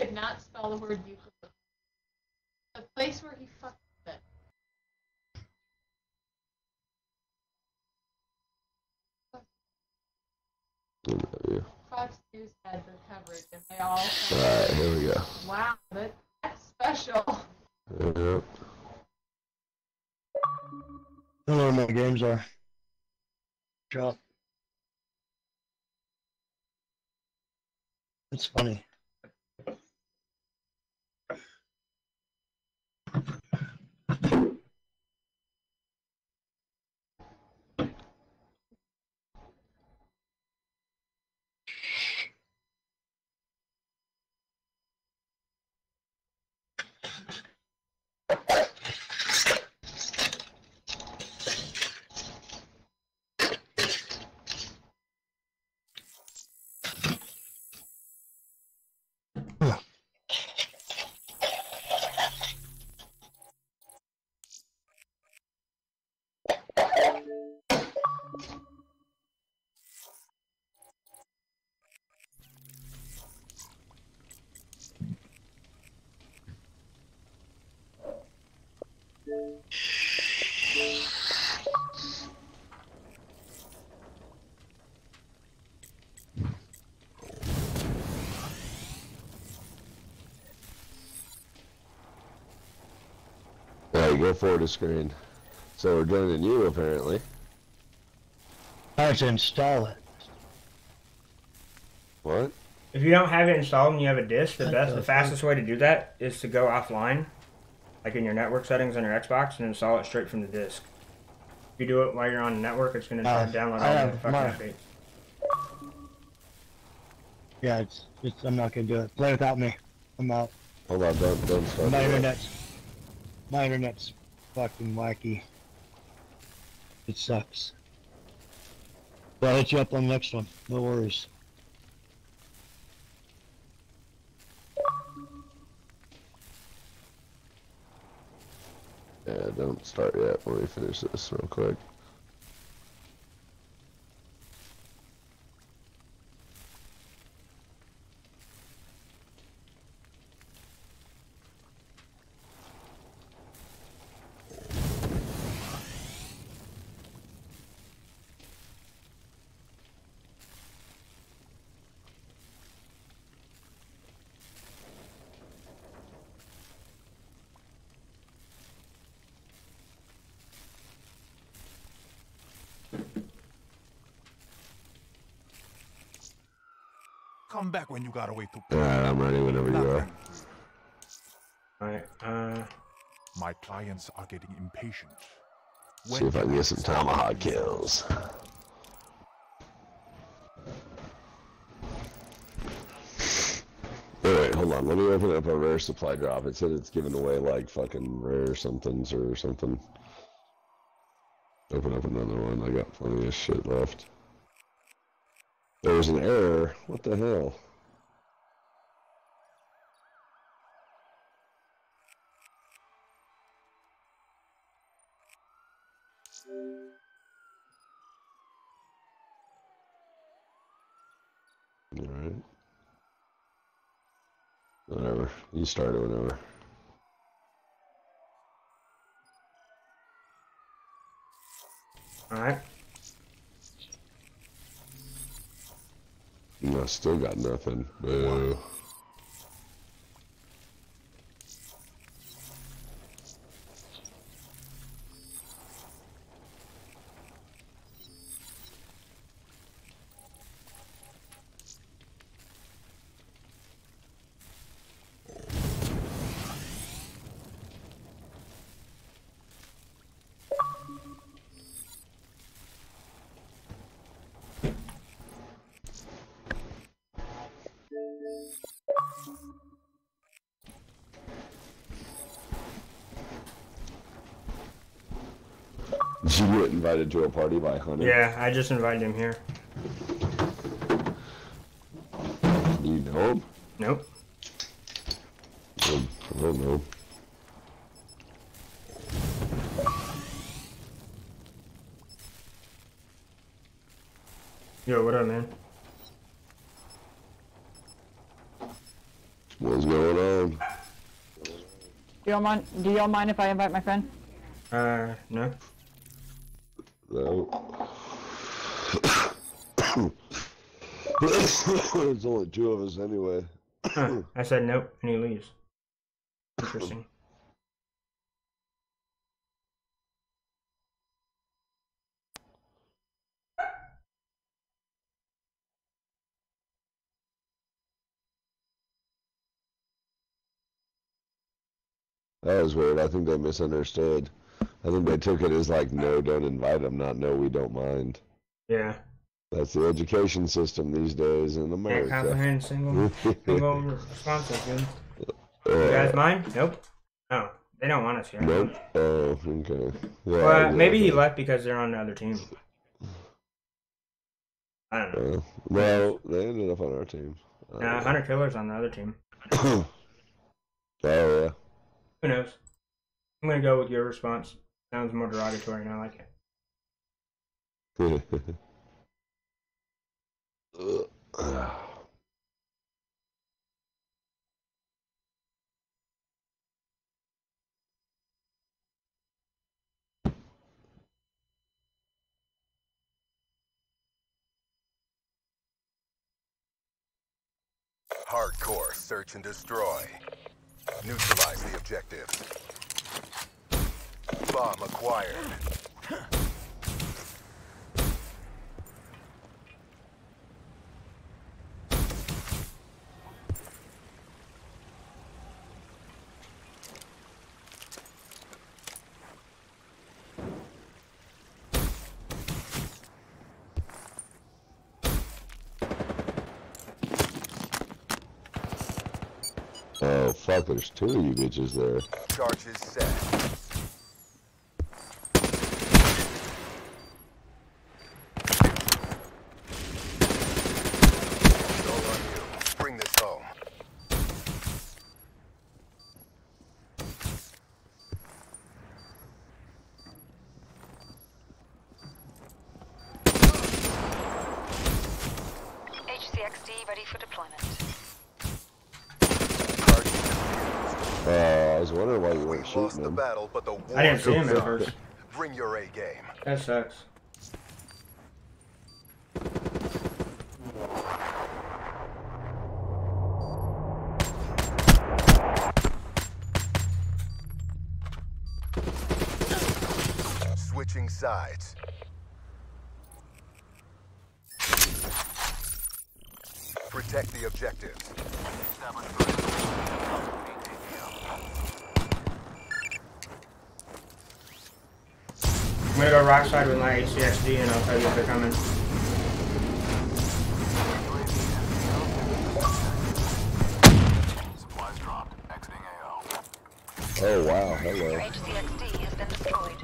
could not spell the word eucalyptus. The place where he fucked it. Fox News had the coverage, and they all said, alright, here we go. wow, that's special. Yep. I don't know where my games are. Drop. It's funny. Alright, go forward to screen. So we're joining you apparently. I have to install it. What? If you don't have it installed and you have a disk, the fastest way to do that is to go offline, like in your network settings on your Xbox, and install it straight from the disk. If you do it while you're on the network, it's going to download all the fucking updates. Yeah, it's I'm not gonna do it. Play without me. I'm out. Hold on, don't start. My internet's fucking wacky. It sucks. But I'll hit you up on the next one. No worries. Yeah, don't start yet. Let me finish this real quick. Come back when you got away to. Alright, I'm ready whenever you are. Alright, My clients are getting impatient. See if I can get some tomahawk kills. Alright, hold on. Let me open up a rare supply drop. It said it's giving away like fucking rare somethings or something. Open up another one. I got plenty of shit left. There was an error. What the hell? Alright. Whatever. You start it whenever. alright. No, still got nothing. Boo. Did you get invited to a party by Hunter? Yeah, I just invited him here. Do you know him? Nope. I don't know. Yo, what up, man? What's going on? Do y'all mind if I invite my friend? No. No. There's only 2 of us anyway. Huh. I said nope, and he leaves. Interesting. That was weird. I think they misunderstood. I think they took it as like, no, don't invite them, not no, we don't mind. Yeah. That's the education system these days in America. Can't comprehend single responses, dude. You guys mind? Nope. No, they don't want us here. Nope. Oh, okay. Yeah, Well, maybe he okay. left because they're on the other team. I don't know. Well, they ended up on our team. Nah, Hunter Killer's on the other team. Oh, yeah. Who knows? I'm gonna go with your response. Sounds more derogatory, and I like it. Hardcore search and destroy. Neutralize the objective. Bomb acquired. Oh, fuck, there's 2 of you bitches there. Charges set. All on you. Bring this home. HCXD ready for deployment. I was wondering why you We weren't lost shooting the them. battle, but the war I didn't see him goes at on. first. Bring your A game. That sucks. Switching sides. Protect the objectives. I'm gonna go rock side with my HCXD and I'll tell you if they're coming. Supplies dropped. Exiting AO. Oh, wow, Your hello. HCXD has been destroyed.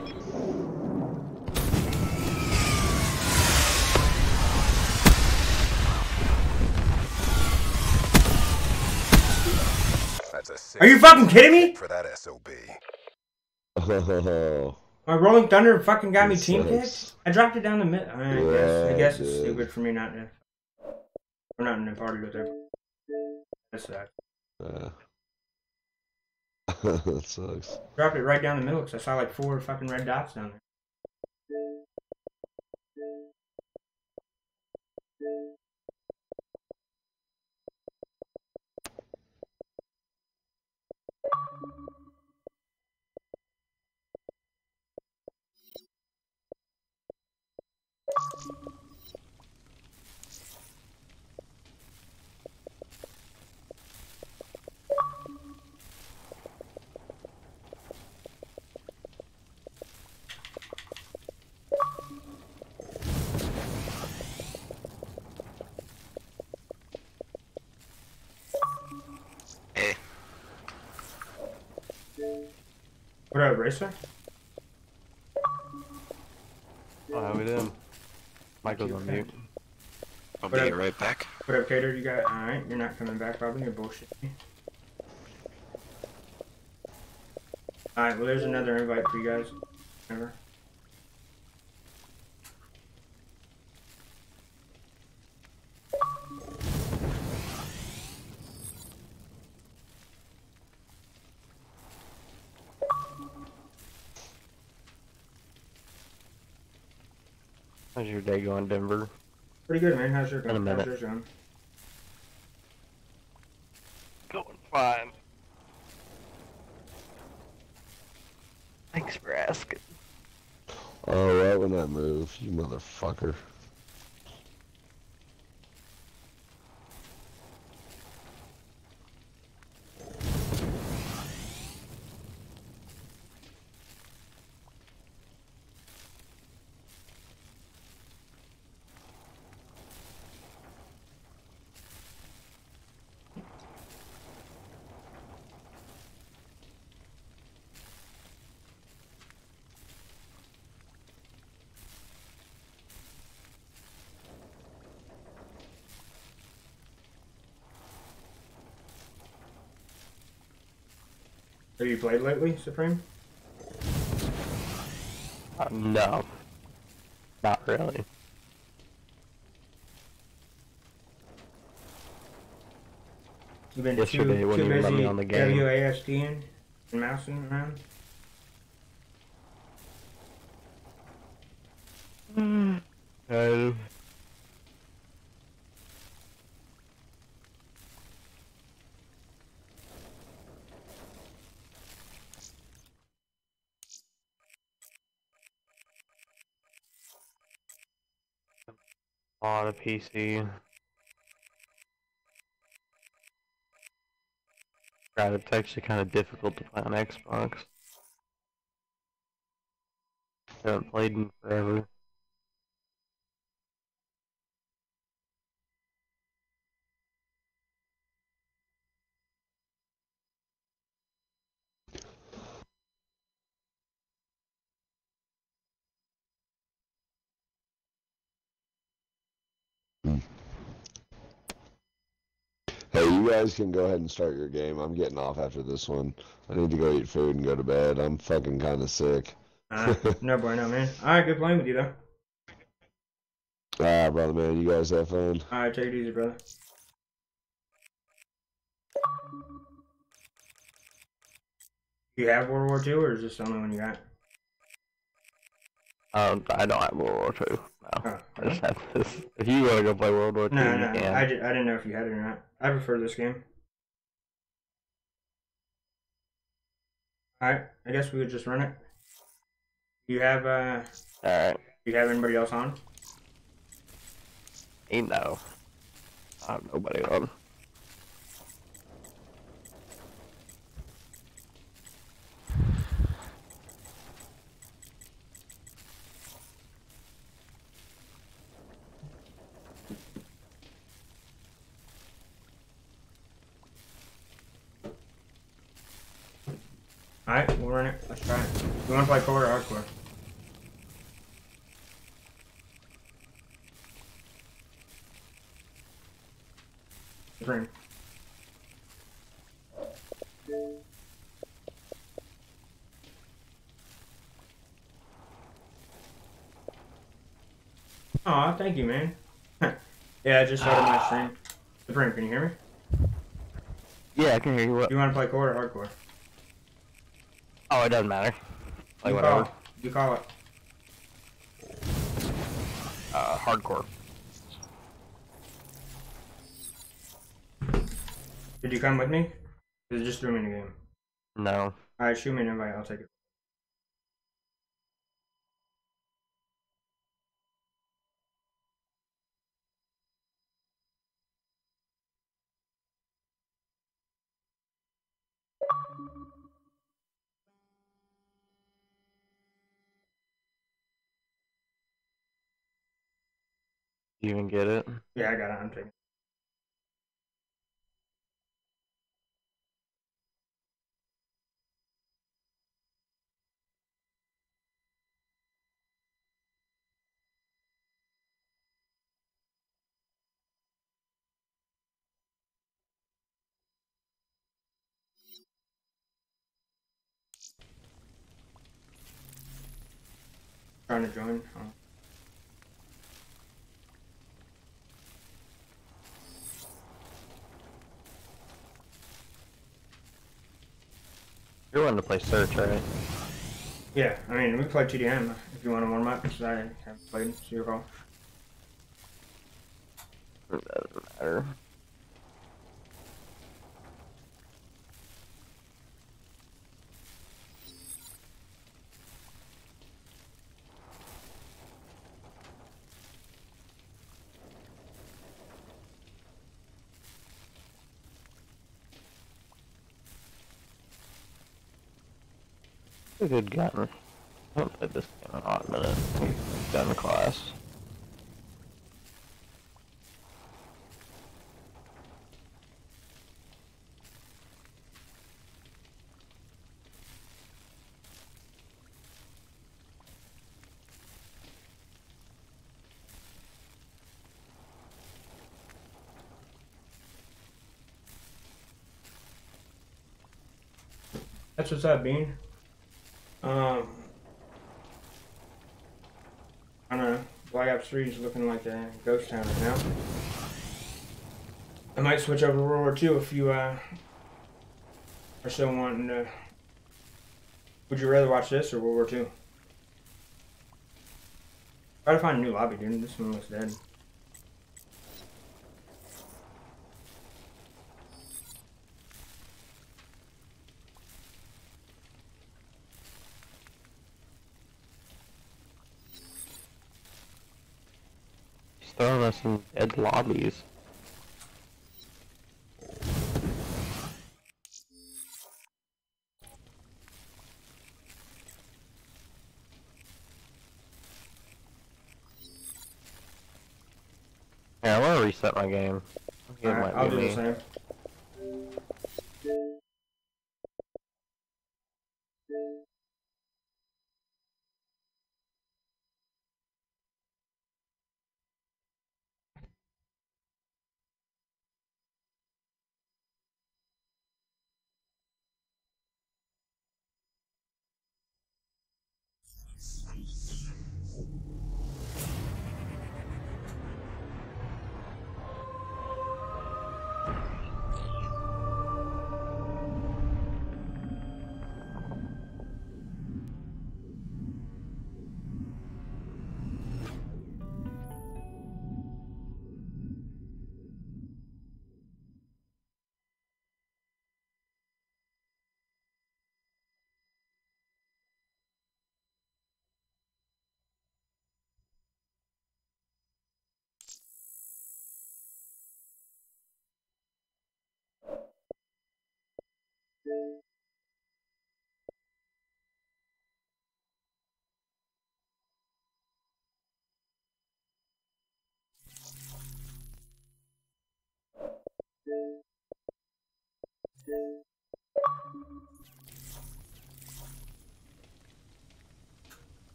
That's a 6. Are you fucking kidding me? For that SOB. Oh, My Rolling Thunder fucking got me This team sucks. kicked? I dropped it down the mid. I guess it's dude. stupid for me not to. We're not in a party with her. That sucks. that sucks. Dropped it right down the middle because I saw like 4 fucking red dots down there. What up, Racer? Oh, how we doing? Michael's on mute. I'll be right back. What up, Cater? You got. Alright, you're not coming back, probably. You're bullshitting. Alright, well, there's another invite for you guys. Remember? How's your day going, Denver? Pretty good, man. How's yours In a minute. going? Going fine. Thanks for asking. Oh, right when I move, you motherfucker. Have you played lately, Supreme? No. Not really. You've been Yesterday too when you let busy me on the game. WASDing and mousing around? Oh. On a PC. God, it's actually kind of difficult to play on Xbox. Haven't played in forever. Hey, you guys can go ahead and start your game. I'm getting off after this one. I need to go eat food and go to bed. I'm fucking kind of sick. No bueno, man. Alright, good playing with you, though. Alright, brother, man. You guys have fun. Alright, take it easy, brother. You have World War II, or is this the only one you got? I don't have World War II. No. Oh, I just have this. If you want to go play World War II, No, you no, can. I didn't know if you had it or not. I prefer this game. Alright, I guess we would just run it. You have, Alright. you have anybody else on? No. I have nobody on. Alright, we'll run it. Let's try it. You want to play core or hardcore? Supreme. Aw, thank you, man. Yeah, I just started my stream. Supreme, can you hear me? Yeah, I can hear you. What? You want to play core or hardcore? Oh, it doesn't matter. Like, You whatever. call. You call it. Hardcore. Did you come with me? Is it just threw me in the game? No. Alright, shoot me an invite, I'll take it. You even get it? Yeah, I got it, I'm taking it. Trying to join. Oh. You're wanting to play search, right? Yeah, I mean, we can play TDM if you want to warm up, because I haven't played, so your call. It doesn't matter. A good gun. I haven't played this game in a hot minute. Gun class. That's what's up, Bean. I don't know. Black Ops 3 is looking like a ghost town right now. I might switch over to World War II if you are still wanting to. Would you rather watch this or World War II? Try to find a new lobby, dude. This one looks dead. He's throwing us in dead lobbies. Yeah, I want to reset my game. Alright, I'll do the same.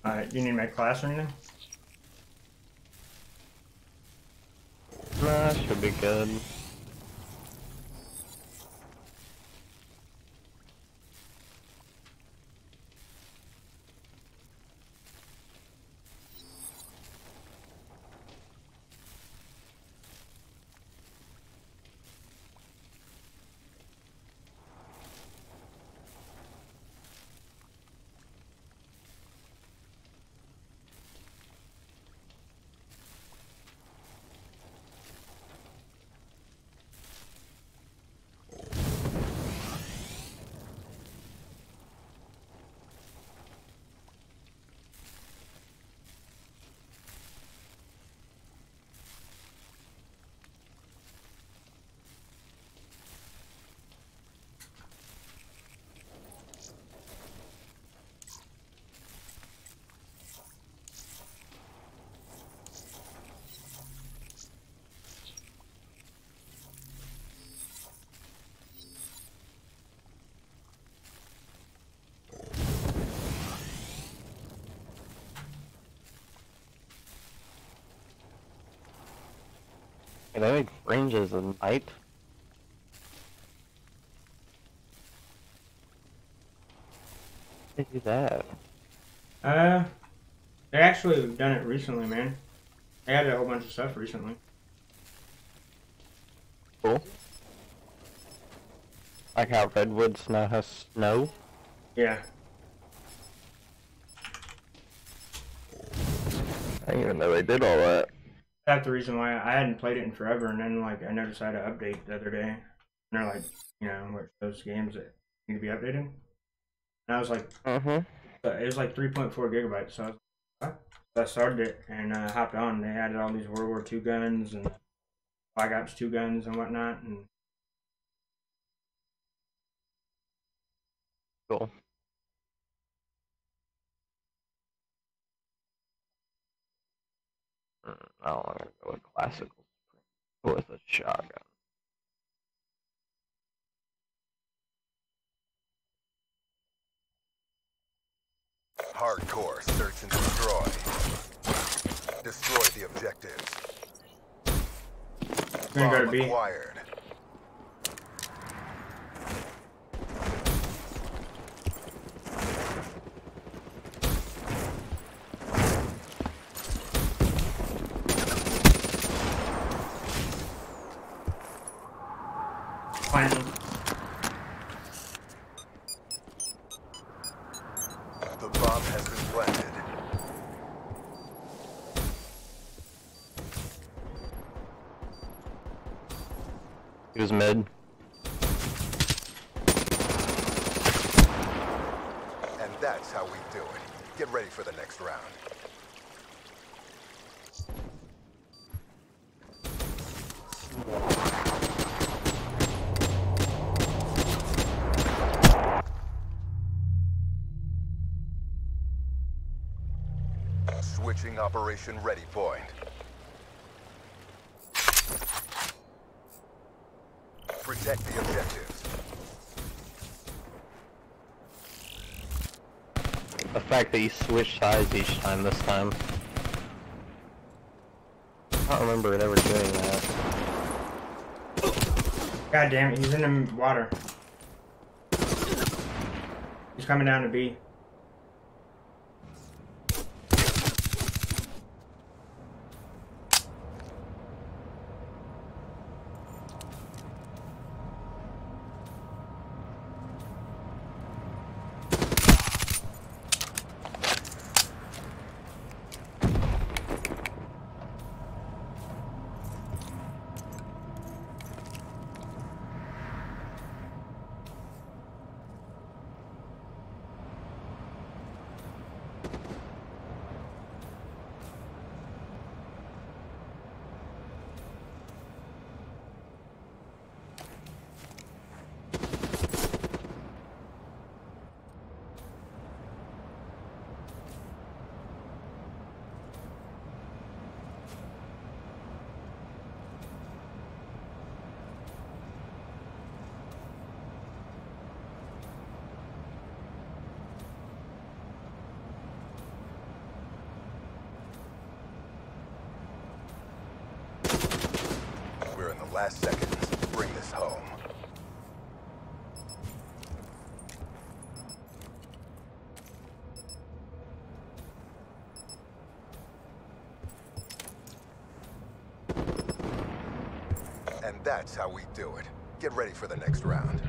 Alright, do you need my class or anything? Nah, should be good. Yeah, they make ranges at night. They do that. They actually have done it recently, man. They added a whole bunch of stuff recently. Cool. Like how Redwoods now has snow. Yeah. I didn't even know they did all that. That's the reason why I hadn't played it in forever, and then like I noticed I had to update the other day. And they're like, you know, where those games that need to be updated. And I was like, it was like 3.4 gigabytes. So I started it and hopped on. They added all these World War II guns and Black Ops 2 guns and whatnot. And cool. I don't want to go with classical with a shotgun. Hardcore search and destroy. Destroy the objectives. Gonna go to Bomb B. acquired. Planting. The bomb has been planted. He was mid. And that's how we do it. Get ready for the next round. Switching operation ready point. Protect the objectives. The fact that you switch sides each time this time. I don't remember it ever doing that. God damn it, he's in the water. He's coming down to B. We're in the last seconds. Bring this home. And that's how we do it. Get ready for the next round.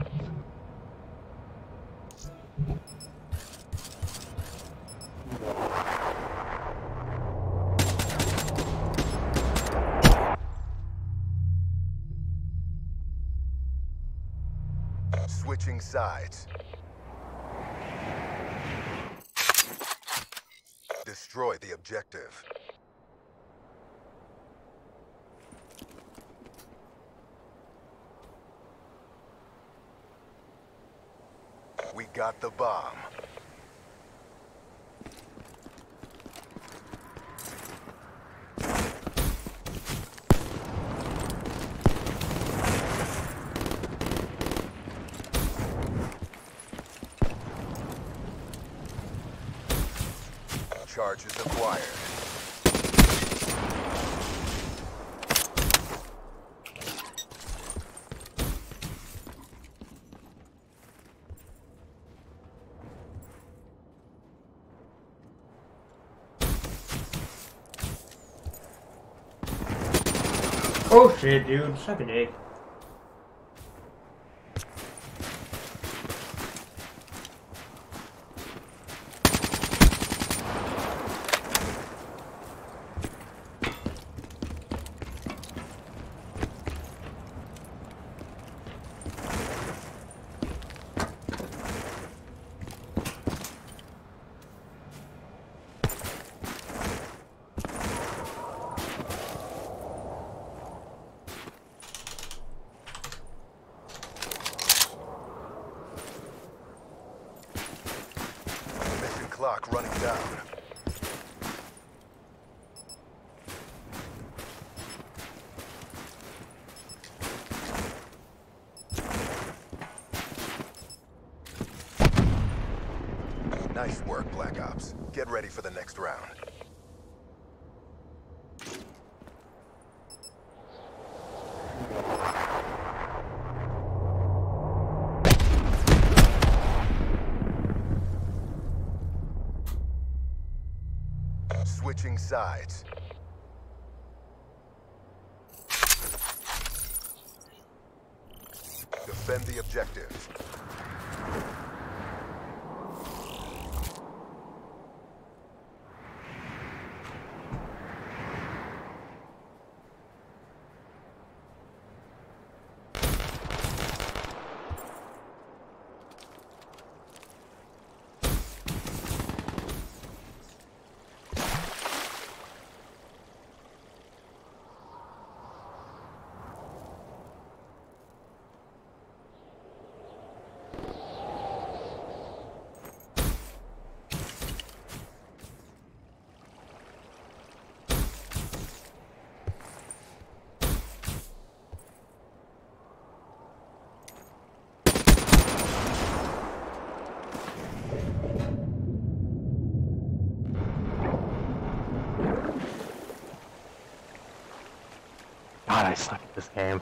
Switching sides. Destroy the objective. We got the bomb. Charges acquired. Oh shit, dude. Suck a dick. Clock running down. Nice work, Black Ops. Get ready for the next round. Switching sides. Defend the objectives. God, I suck at this game.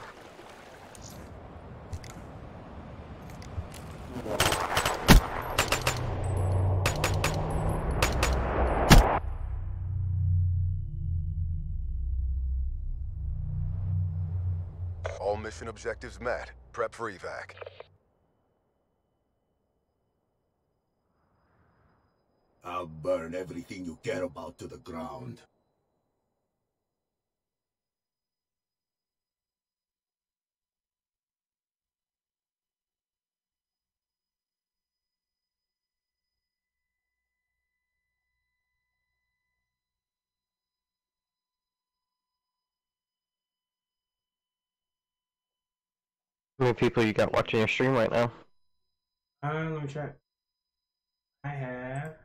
All mission objectives met. Prep for evac. I'll burn everything you care about to the ground. How many people you got watching your stream right now? Let me check. I have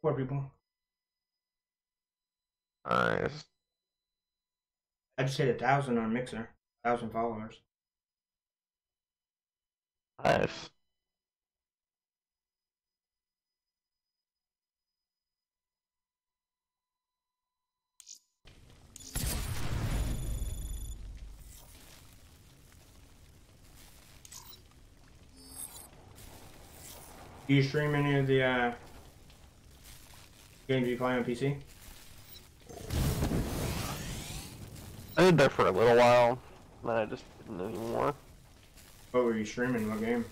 4 people. Nice. I just hit 1,000 on Mixer. 1,000 followers. Nice. Do you stream any of the games you play on PC? I did that for a little while, then I just didn't anymore. What were you streaming? What game?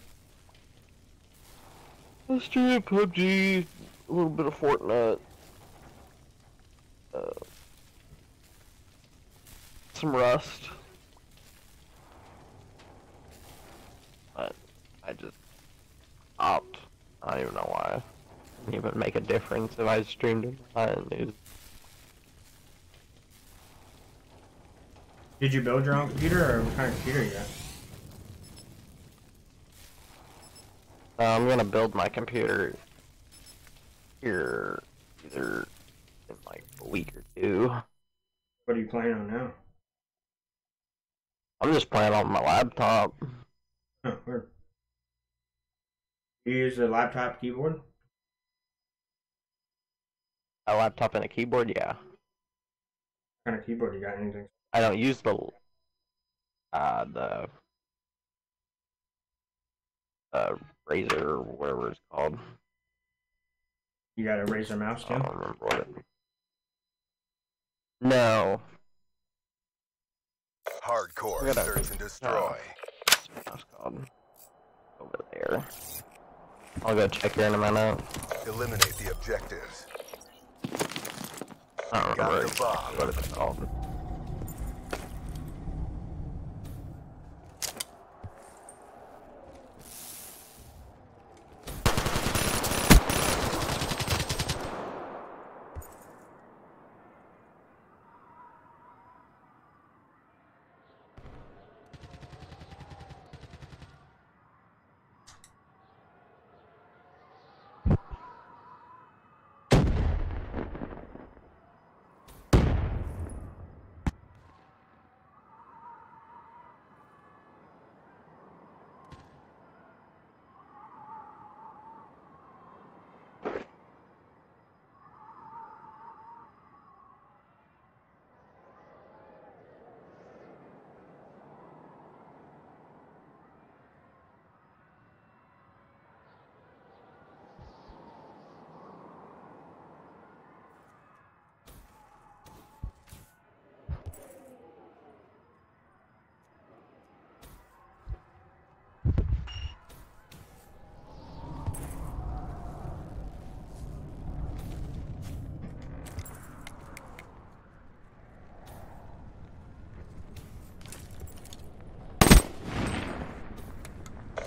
I streamed PUBG, a little bit of Fortnite, some Rust. But I just stopped. I don't even know why. It wouldn't even make a difference if I streamed it. Did you build your own computer, or what kind of computer you got? I'm gonna build my computer here either in like a week or 2. What are you playing on now? I'm just playing on my laptop. Oh, weird. You use a laptop keyboard? A laptop and a keyboard, yeah. What kind of keyboard you got? Anything? I don't use the Razer or whatever it's called. You got a Razer mouse too? I don't remember what it. No. Hardcore search and destroy. That's called over there. I'll go check here in a minute. Eliminate the objectives. I don't Got remember the bomb. what it's called.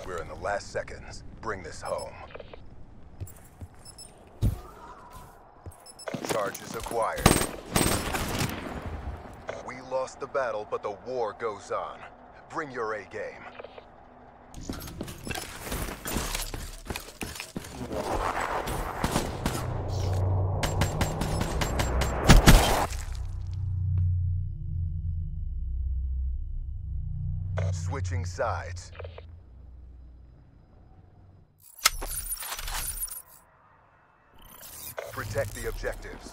We're in the last seconds. Bring this home. Charges acquired. We lost the battle, but the war goes on. Bring your A game. Switching sides. Protect the objectives.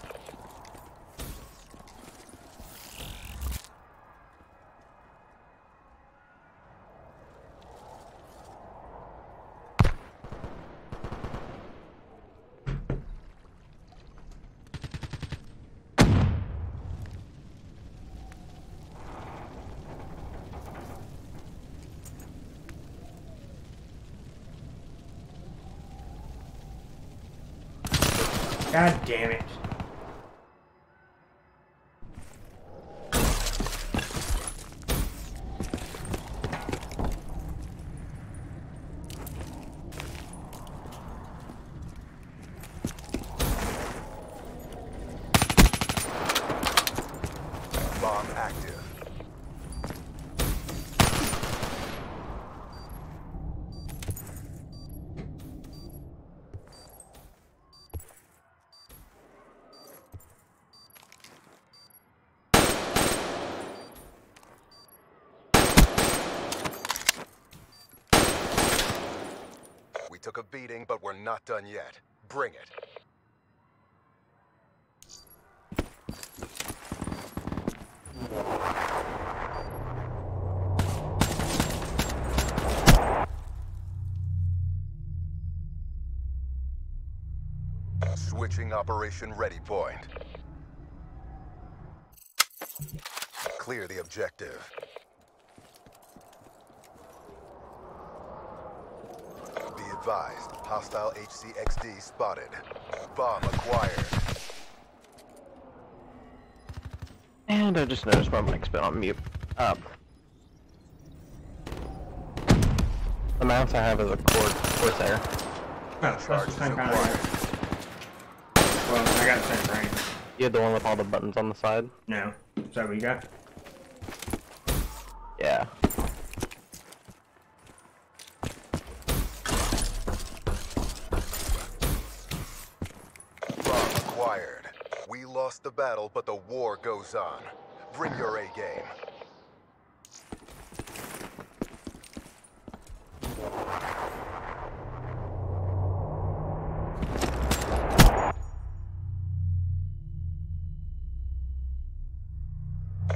God damn it. Bomb active. We took a beating, but we're not done yet. Bring it. Switching operation ready point. Clear the objective. Be advised, hostile HCXD spotted. Bomb acquired. And I just noticed my mic's been on mute. The mouse I have is a Corsair. Oh, that's the same kind of. Well, I got the same frame. You had the one with all the buttons on the side? No. Is that what you got? Yeah. Bomb acquired. We lost the battle, but the war goes on. Bring your A game.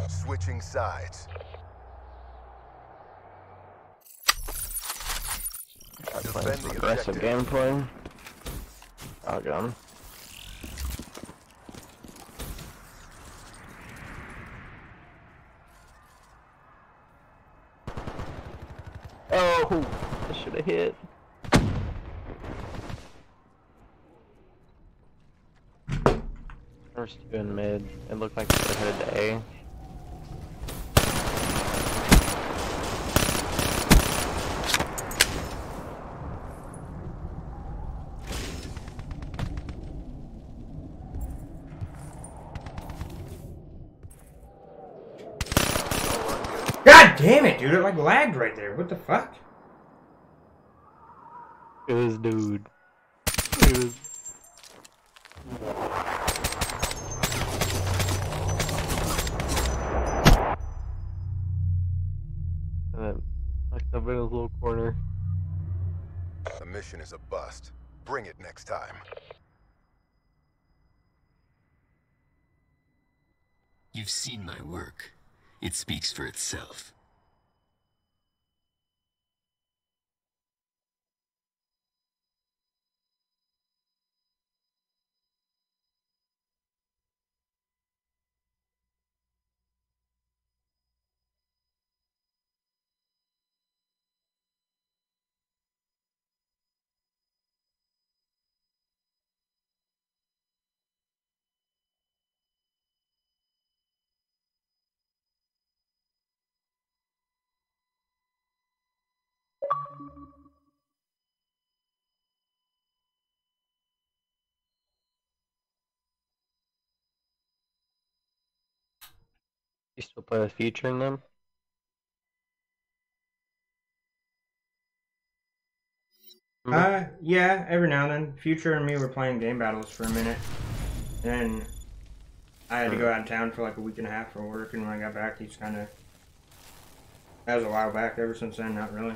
Switching sides. Playing some aggressive gameplay. Shotgun. Oh, I should have hit. First two in mid. It looked like they were headed to A. God damn it, dude! It like lagged right there. What the fuck? It was dude. It was. Fucked up in his little corner. The mission is a bust. Bring it next time. You've seen my work. It speaks for itself. You still play with Future in them? Yeah, every now and then. Future and me were playing game battles for a minute. Then I had to go out of town for like a week and a half for work, and when I got back, he's kind of... That was a while back. Ever since then, not really.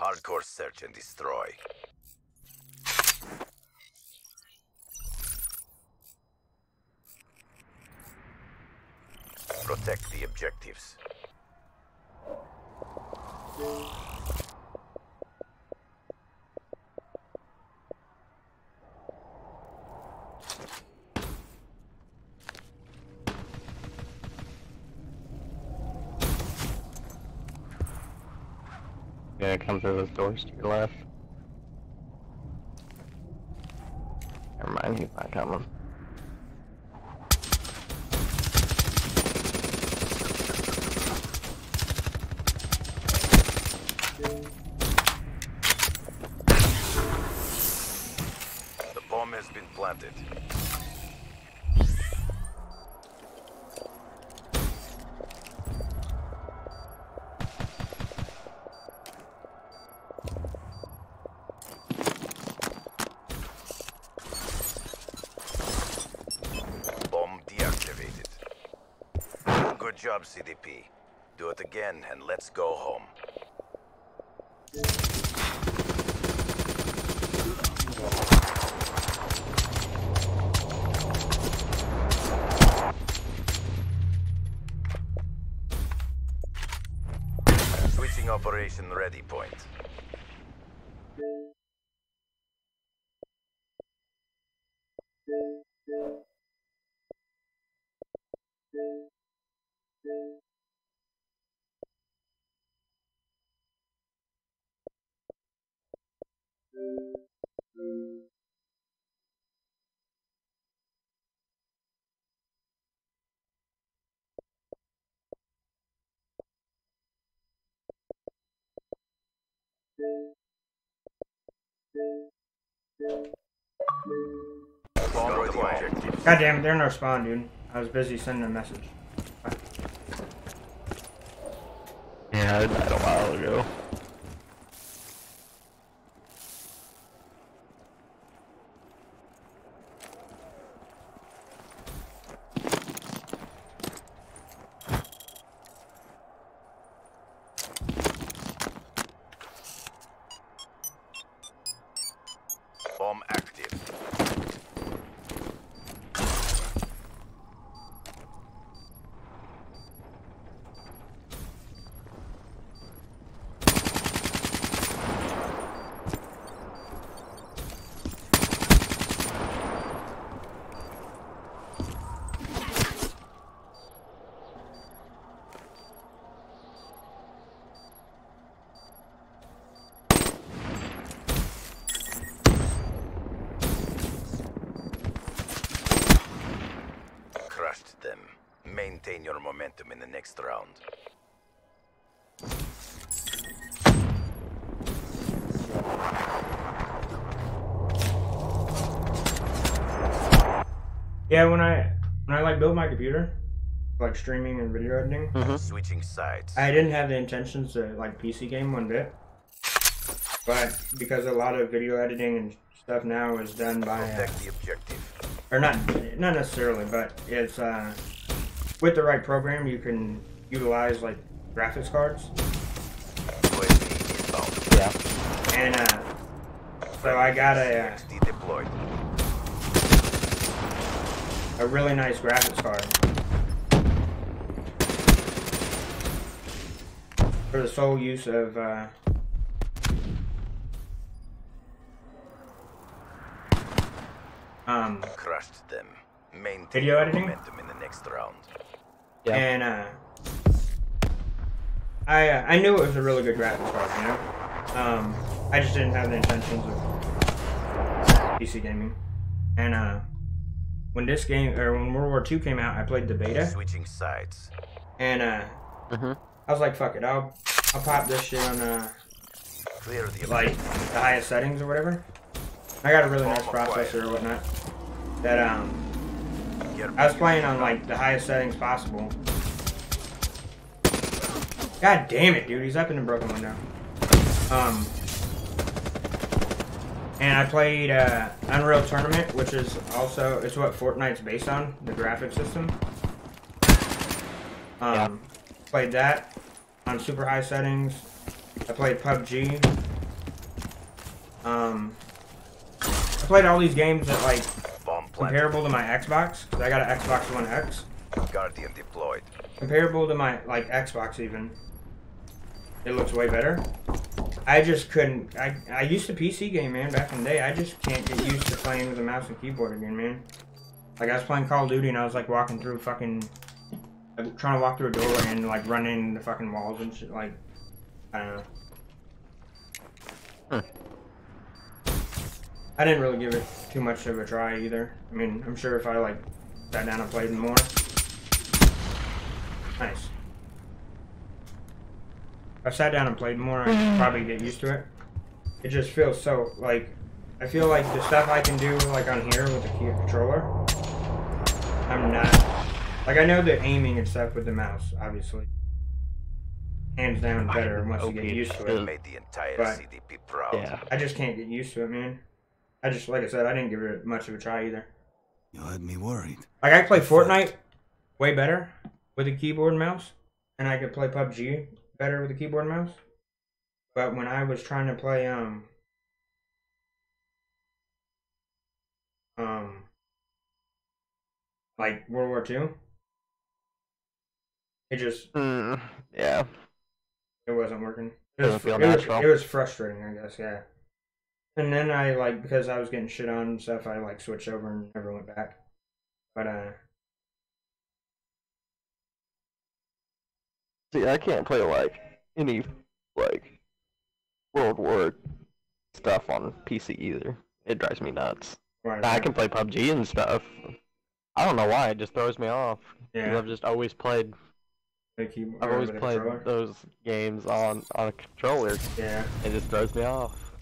Hardcore search and destroy. Protect the objectives. Yeah, come through those doors to your left. Never mind, he's not coming. The bomb has been planted. Good job, CDP. Do it again and let's go home. Switching operation ready point. God damn it, they're in our spawn, dude. I was busy sending a message. Yeah, I died a while ago. Bomb active. Crushed them. Maintain your momentum in the next round. Yeah, when I like build my computer, like streaming and video editing, Switching sides. I didn't have the intentions to like PC game one bit. But because a lot of video editing and stuff now is done by Protect the objective. or not necessarily, but it's with the right program you can utilize like graphics cards. Yeah. And so I got deployed. a really nice graphics card for the sole use of Crushed them. Maintain video your editing. momentum in the next round. Yeah. And I knew it was a really good graphics card, you know. I just didn't have the intentions of PC gaming. And when this game or when World War II came out, I played the beta. Switching sides. And I was like, fuck it, I'll pop this shit on Clear the like the highest settings or whatever. I got a really nice processor or whatnot. That I was playing on like the highest settings possible. God damn it, dude, he's up in the broken window. And I played Unreal Tournament, which is also it's what Fortnite's based on, the graphic system. Played that on super high settings. I played PUBG. I played all these games that like comparable to my Xbox, because I got an Xbox One X. Guardian deployed. Comparable to my like Xbox even. It looks way better. I just couldn't. I used to PC game, man, back in the day. I just can't get used to playing with a mouse and keyboard again, man. Like I was playing Call of Duty and I was like walking through fucking, trying to walk through a doorway and like running into fucking walls and shit. Like I don't know. I didn't really give it too much of a try either. I mean, I'm sure if I like sat down and played more. Nice. If I sat down and played more, I'd probably get used to it. It just feels so, like, I feel like the stuff I can do, like, on here with the controller, I'm not, like, I know the aiming and stuff with the mouse, obviously. Hands down better once you get used to it. Made the entire But, CDP proud. Yeah. I just can't get used to it, man. I just, like I said, I didn't give it much of a try either. You had me worried. Like, I play Fortnite way better with a keyboard and mouse, and I could play PUBG better with a keyboard and mouse. But when I was trying to play, like World War II, it just, yeah. it wasn't working. Doesn't feel natural. It was frustrating, I guess, yeah. And then I, like, because I was getting shit on and stuff, I, like, switched over and never went back. But, see, I can't play, like, any, like, World War stuff on PC either. It drives me nuts. Right, I can play PUBG and stuff. I don't know why, it just throws me off. Yeah. I've just always played. I've always played those games on a controller. Yeah. It just throws me off.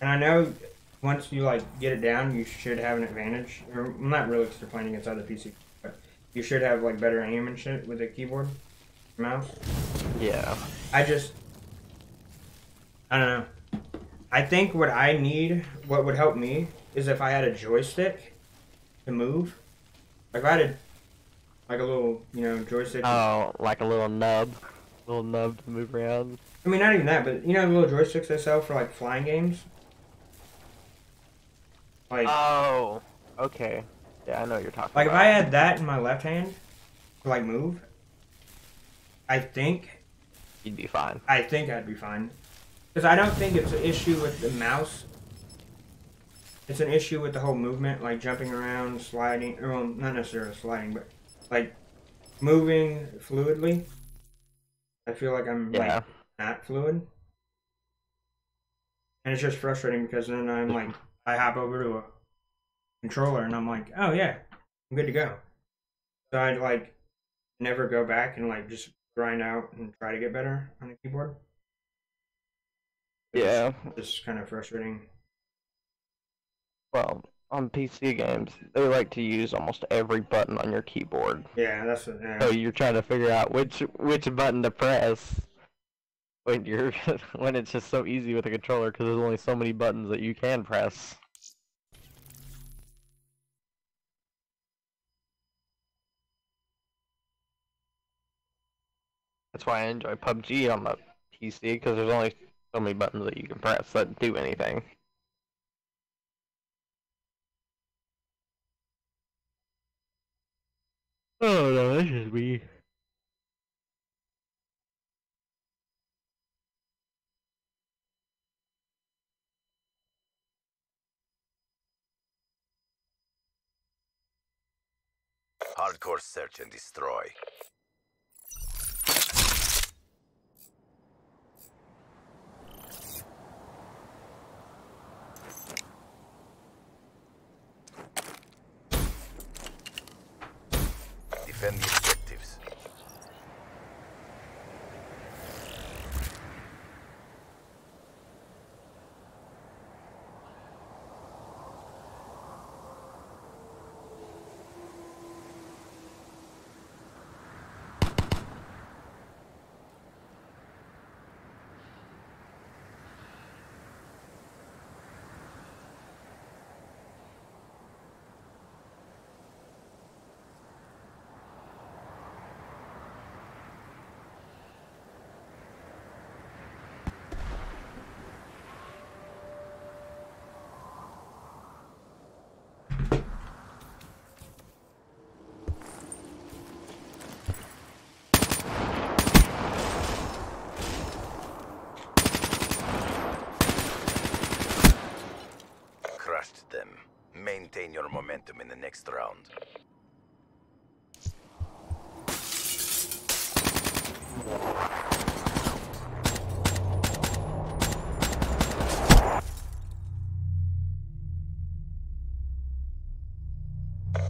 And I know once you like get it down, you should have an advantage. Or not really, because you're playing against other PC, but you should have like better aim and shit with the keyboard, mouse. Yeah. I don't know. I think what I need, what would help me, is if I had a joystick to move. Like if I had like a little, you know, joystick. Oh, like a little nub to move around. I mean, not even that, but you know the little joysticks they sell for like flying games. Like. Oh. Okay. Yeah, I know what you're talking Like about. if I had that in my left hand to like move, I think you'd be fine. I think I'd be fine. Because I don't think it's an issue with the mouse. It's an issue with the whole movement, like jumping around, sliding, or well, not necessarily sliding, but like moving fluidly. I feel like I'm like not fluid. And it's just frustrating because then I'm like, I hop over to a controller and I'm like, oh yeah, I'm good to go. So I'd like never go back and like just grind out and try to get better on a keyboard. Yeah. It's just kind of frustrating. Well, on PC games, they like to use almost every button on your keyboard. Yeah, that's what. Yeah. So you're trying to figure out which button to press when you're when it's just so easy with a controller because there's only so many buttons that you can press. That's why I enjoy PUBG on the PC because there's only so many buttons that you can press that do anything. Oh no, this is me. Hardcore search and destroy. Defend the objectives. Crushed them. Maintain your momentum in the next round.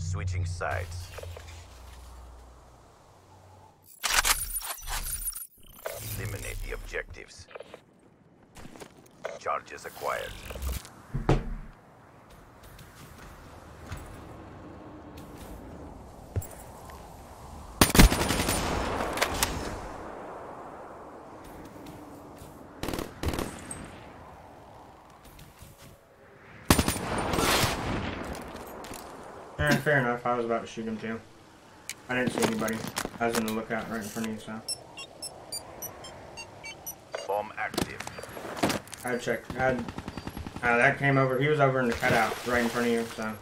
Switching sides. Eliminate the objectives. Charges acquired. Fair enough, I was about to shoot him too. I didn't see anybody. I was in the lookout right in front of you, so. Bomb active. I checked. That came over. He was over in the cutout right in front of you, so.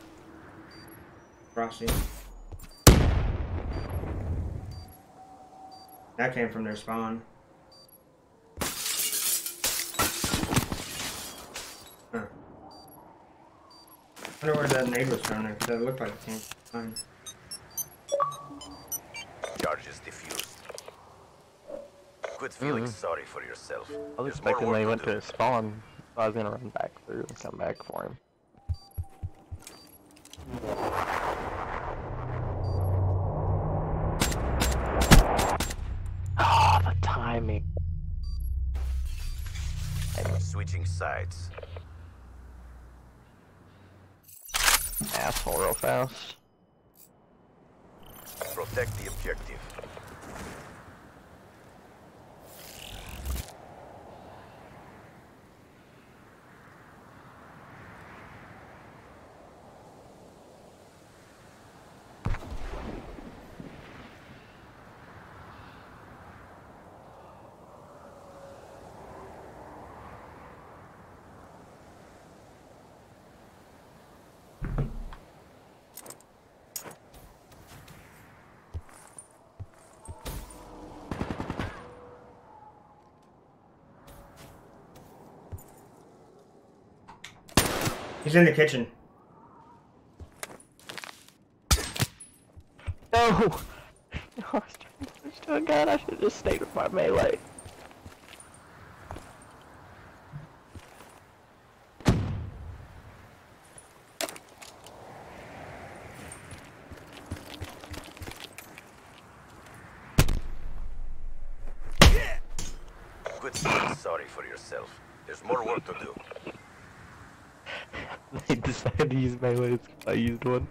Frosty. That came from their spawn. Huh. I wonder where that nade was thrown in, because it looked like it came from mine. Charges diffused. Quit feeling sorry for yourself. I was There's more expecting work they to went do. to spawn, so I was gonna run back through and come back for him. Oh, the timing. Switching sides. Asshole real fast. Protect the objective. He's in the kitchen. No! I was trying to switch to a gun, I should have just stayed with my melee. Quit feeling sorry for yourself. There's more work to do. They decided to use melees, I used one.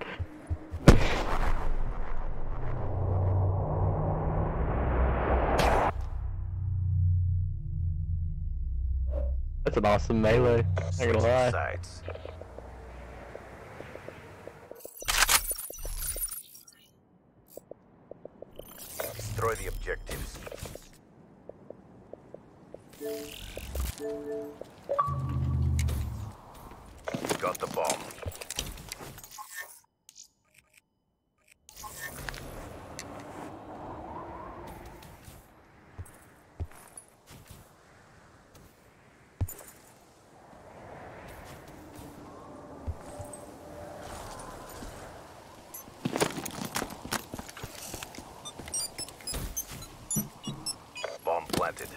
That's an awesome melee, not gonna lie. Sides. Destroy the objectives. Got the bomb. Bomb planted.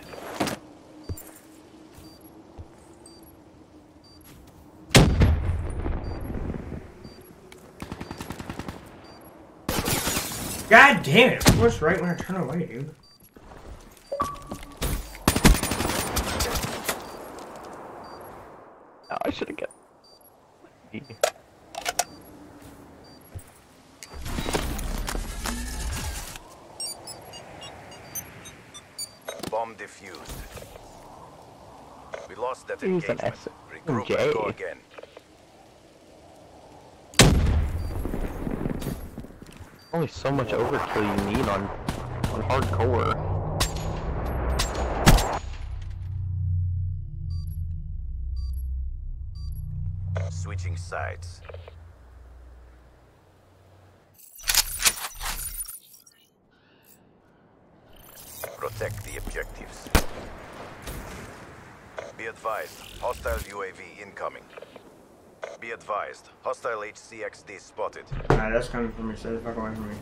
God damn it! Of course, right when I turn away, dude. Oh, I should have got. Bomb defused. We lost that Use an engagement. S. Regroup J. and go again. Only so much overkill you need on hardcore. Switching sides. Protect the objectives. Be advised, hostile UAV incoming. Be advised, hostile HCXD spotted. Nah, that's coming from me, so the fuck away from me.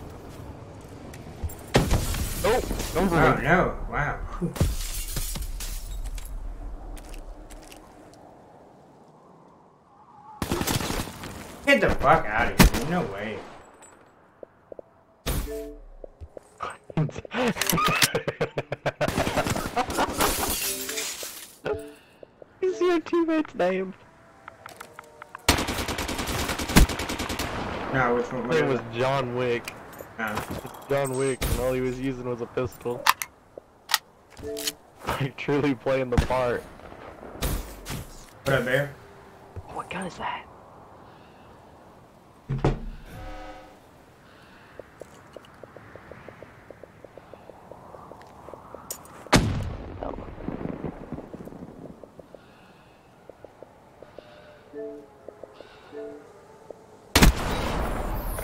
Oh! Don't Oh no, wow. Whew. Get the fuck out of here, dude. No way. Is your teammate's name? No, which one? His name was John Wick. No. John Wick, and all he was using was a pistol. Like, truly playing the part. What up, Bear? What gun is that?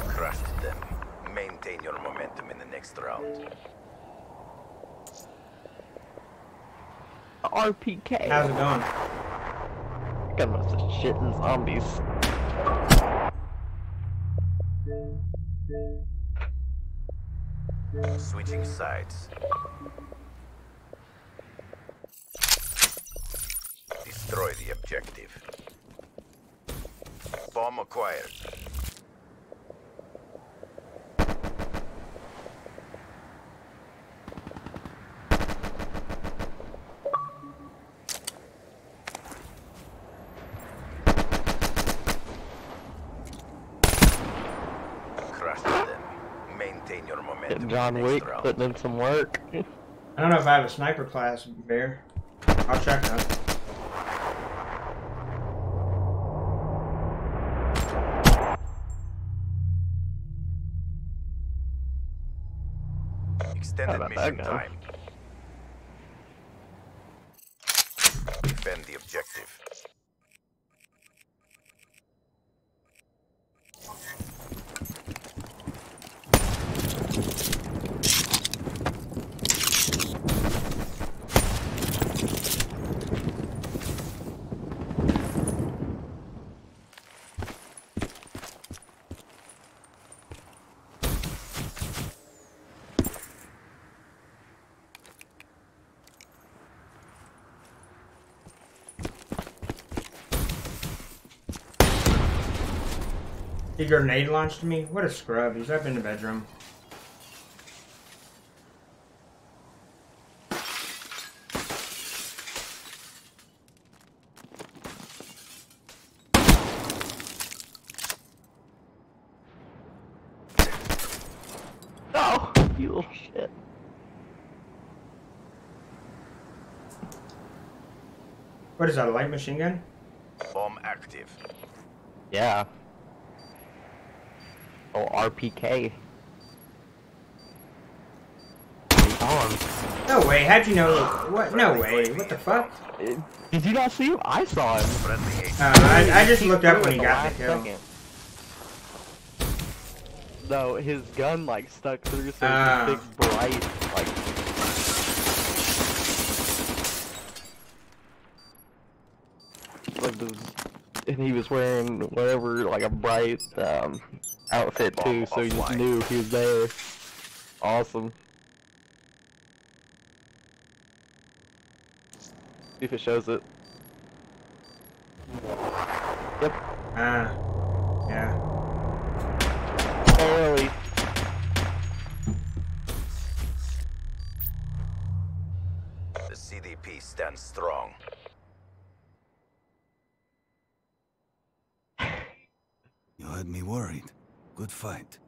Crushed them. Maintain your momentum in the next round. RPK. How's it going? Gun must have shitting zombies. Switching sides. Destroy the objective. Bomb acquired. Crush them. Maintain your momentum. John Wick putting in some work. I don't know if I have a sniper class, Bear. I'll check that. Extended mission time. Defend the objective. He grenade launched me? What a scrub. He's up in the bedroom. Oh, you little shit. What is that, a light machine gun? Bomb active. Yeah. Oh, RPK. No way, how'd you know? What? No way, what the fuck? Did you not see him? I saw him. I just looked up when he got the kill. Second. No, his gun like stuck through some big bright like. And he was wearing whatever, like a bright outfit too, so you just knew he was there. Awesome. See if it shows it. Yep. Yeah. Barely. The CDP stands strong. You had me worried. Good fight.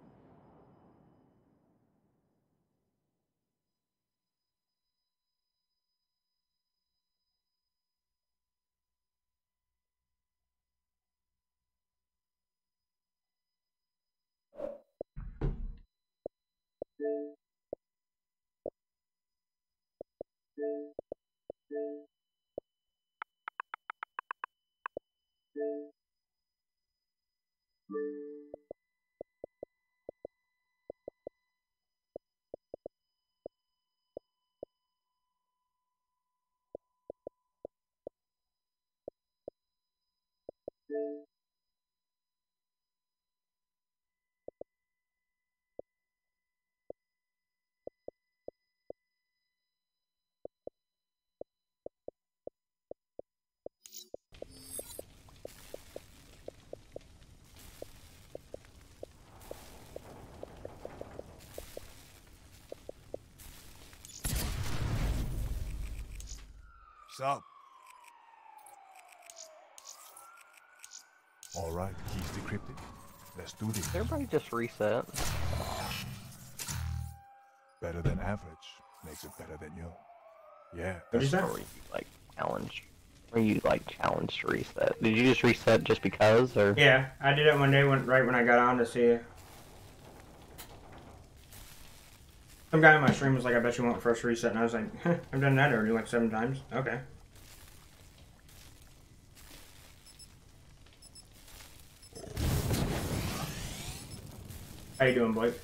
What's up? All right, keys decrypted. Let's do this. Everybody just reset. Better than average makes it better than you. Yeah. What is that? Or you like challenge? Or you like challenge to reset? Did you just reset just because, or? Yeah, I did it one day right when I got on to see you. Some guy in my stream was like, I bet you won't first reset, and I was like, I've done that already like 7 times. Okay. How you doing, Blake?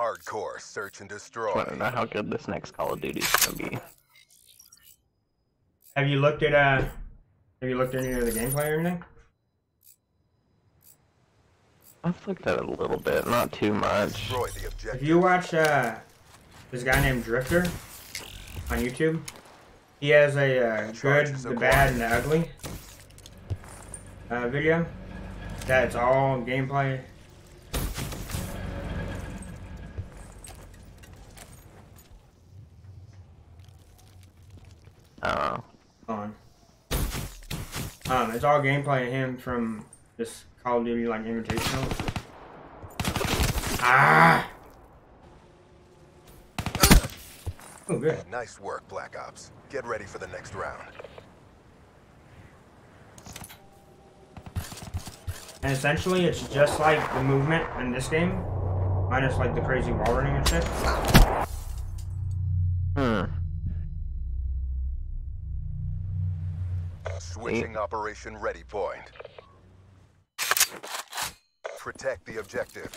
Hardcore search and destroy. I don't know how good this next Call of Duty is gonna be. Have you looked at any of the gameplay or anything? I've looked at it a little bit, not too much. Destroy the objective. If you watch this guy named Drifter on YouTube, he has a good, the bad, and the ugly video. That's all gameplay. On. It's all gameplay of him from this Call of Duty like Invitational. Ah! Oh, good. Nice work, Black Ops. Get ready for the next round. And essentially, it's just like the movement in this game, minus like the crazy wall running and shit. Switching operation ready point. Protect the objective.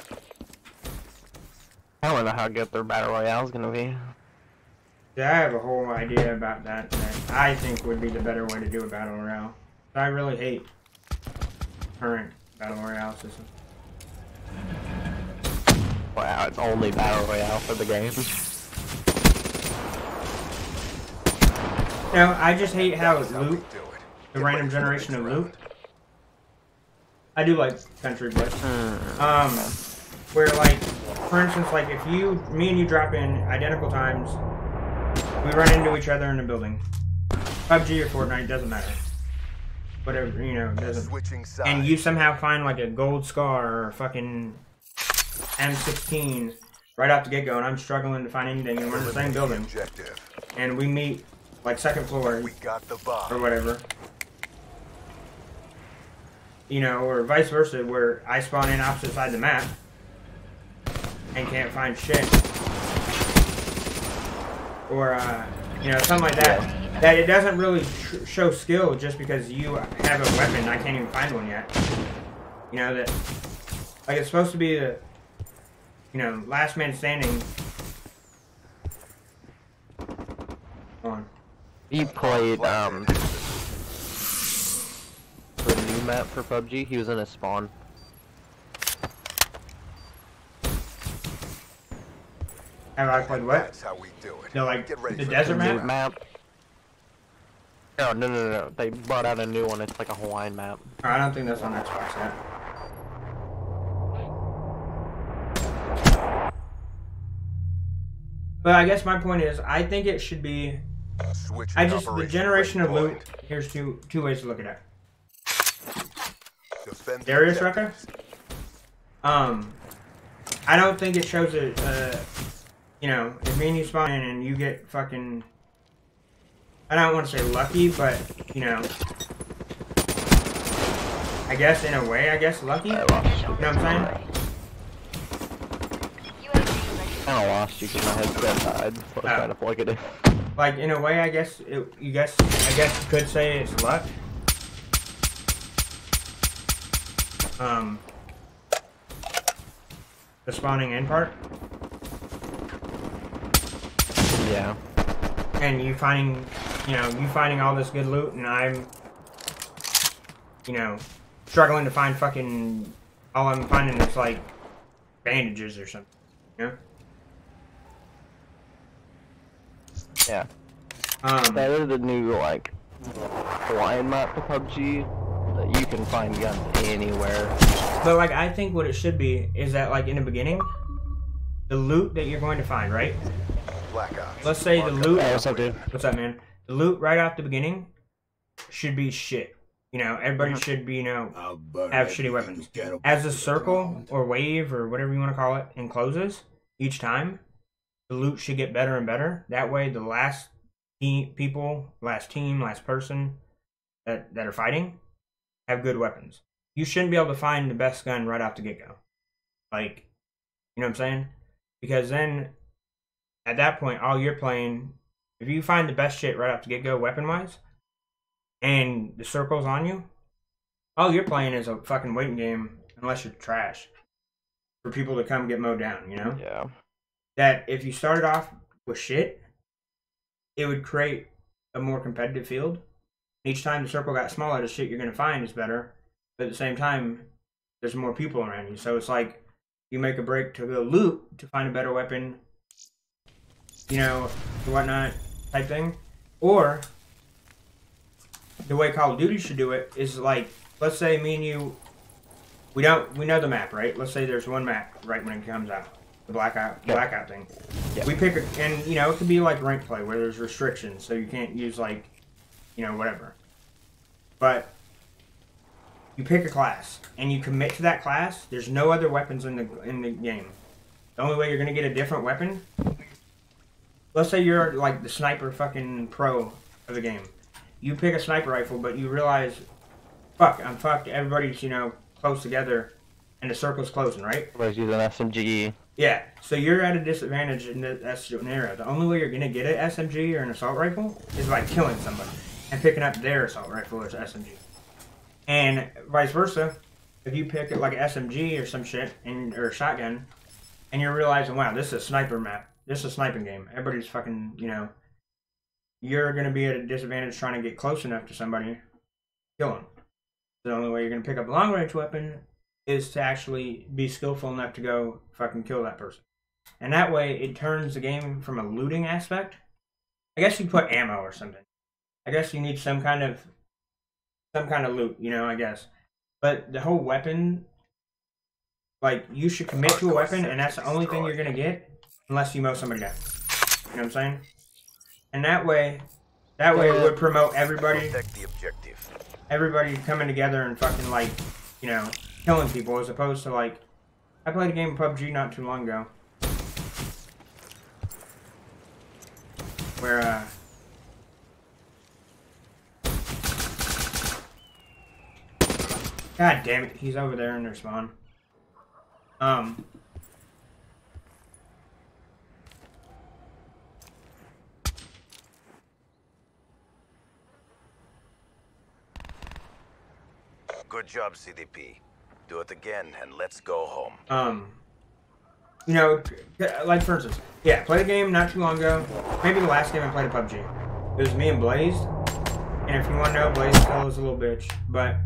I don't know how good their Battle Royale is gonna be. Yeah, I have a whole idea about that I think would be the better way to do a Battle Royale. I really hate current Battle Royale system. Wow, it's only Battle Royale for the game. You know, I just hate how it's loot. The random generation of loot. I do like country, but where like, for instance, like if me and you drop in identical times, we run into each other in a building. PUBG or Fortnite, doesn't matter. Whatever, you know, it doesn't. And you somehow find like a gold scar or a fucking M16 right off the get-go, and I'm struggling to find anything, and we're in the same building. And we meet like second floor or whatever. You know, or vice versa, where I spawn in opposite side of the map and can't find shit. Or, you know, something like that. That it doesn't really show skill just because you have a weapon and I can't even find one yet. You know, that, like, it's supposed to be the, you know, last man standing. On. You played, the new map for PUBG, he was in a spawn. Have I played what? That's how we do it. No, like, Get ready the for desert the map? No. They brought out a new one. It's like a Hawaiian map. I don't think that's on Xbox yet. But I guess my point is, I think it should be. The generation of loot. Here's two ways to look at it. Darius Rucka? I don't think it shows it. You know, if me and you spawn in and you get fucking. I don't want to say lucky, but you know. I guess in a way, lucky. You know what I'm saying? I kinda lost you because my headset died, so I was trying to plug it in. Like, in a way, I guess you could say it's luck. The spawning in part. Yeah. And you finding all this good loot, and I'm, you know, struggling to find fucking, all I'm finding is like bandages or something, you know? Yeah. That is the new, like, Hawaiian map to PUBG that you can find guns anywhere. But, like, I think what it should be is that, like, in the beginning, the loot that you're going to find, right? Let's say the loot. Hey, what's up, dude? What's up, man? The loot right off the beginning should be shit. You know, everybody should be, you know, have shitty weapons. As the circle or wave or whatever you want to call it encloses each time, the loot should get better and better. That way, the last last person that are fighting have good weapons. You shouldn't be able to find the best gun right off the get-go. Like, you know what I'm saying? Because then, at that point, all you're playing, if you find the best shit right off the get-go weapon-wise, and the circle's on you, all you're playing is a fucking waiting game, unless you're trash, for people to come get mowed down, you know? Yeah. that if you started off with shit, it would create a more competitive field. Each time the circle got smaller, the shit you're going to find is better. But at the same time, there's more people around you. So it's like you make a break to go loot to find a better weapon, you know, whatnot type thing. Or the way Call of Duty should do it is like, let's say me and you, we know the map, right? Let's say there's one map right when it comes out, the blackout thing. Yeah. We pick and you know, it could be like rank play where there's restrictions, so you can't use like, you know, whatever. But you pick a class and you commit to that class. There's no other weapons in the game. The only way you're gonna get a different weapon. Let's say you're like the sniper fucking pro of the game. You pick a sniper rifle, but you realize, fuck, I'm fucked. Everybody's, you know, close together, and the circle's closing, right? Everybody's using SMG. Yeah, so you're at a disadvantage in that scenario. The only way you're gonna get an SMG or an assault rifle is by killing somebody and picking up their assault rifle or SMG. And vice versa, if you pick like an SMG or some shit or a shotgun, and you're realizing, wow, this is a sniper map. This is a sniping game. Everybody's fucking, you know, you're going to be at a disadvantage trying to get close enough to somebody, kill them. The only way you're going to pick up a long-range weapon is to actually be skillful enough to go fucking kill that person. And that way, it turns the game from a looting aspect. I guess you put ammo or something. I guess you need some kind of loot, you know, I guess. But the whole weapon, like, you should commit to a weapon, and that's the only thing you're going to get. Unless you mow somebody down. You know what I'm saying? And that way it would promote everybody coming together and fucking, like, you know, killing people, as opposed to, like, I played a game of PUBG not too long ago where God damn it, he's over there in their spawn. Good job, CDP. Do it again and let's go home. You know, like for instance, yeah, played a game not too long ago. Maybe the last game I played a PUBG. It was me and Blaze. And if you want to know, Blaze still is a little bitch. But,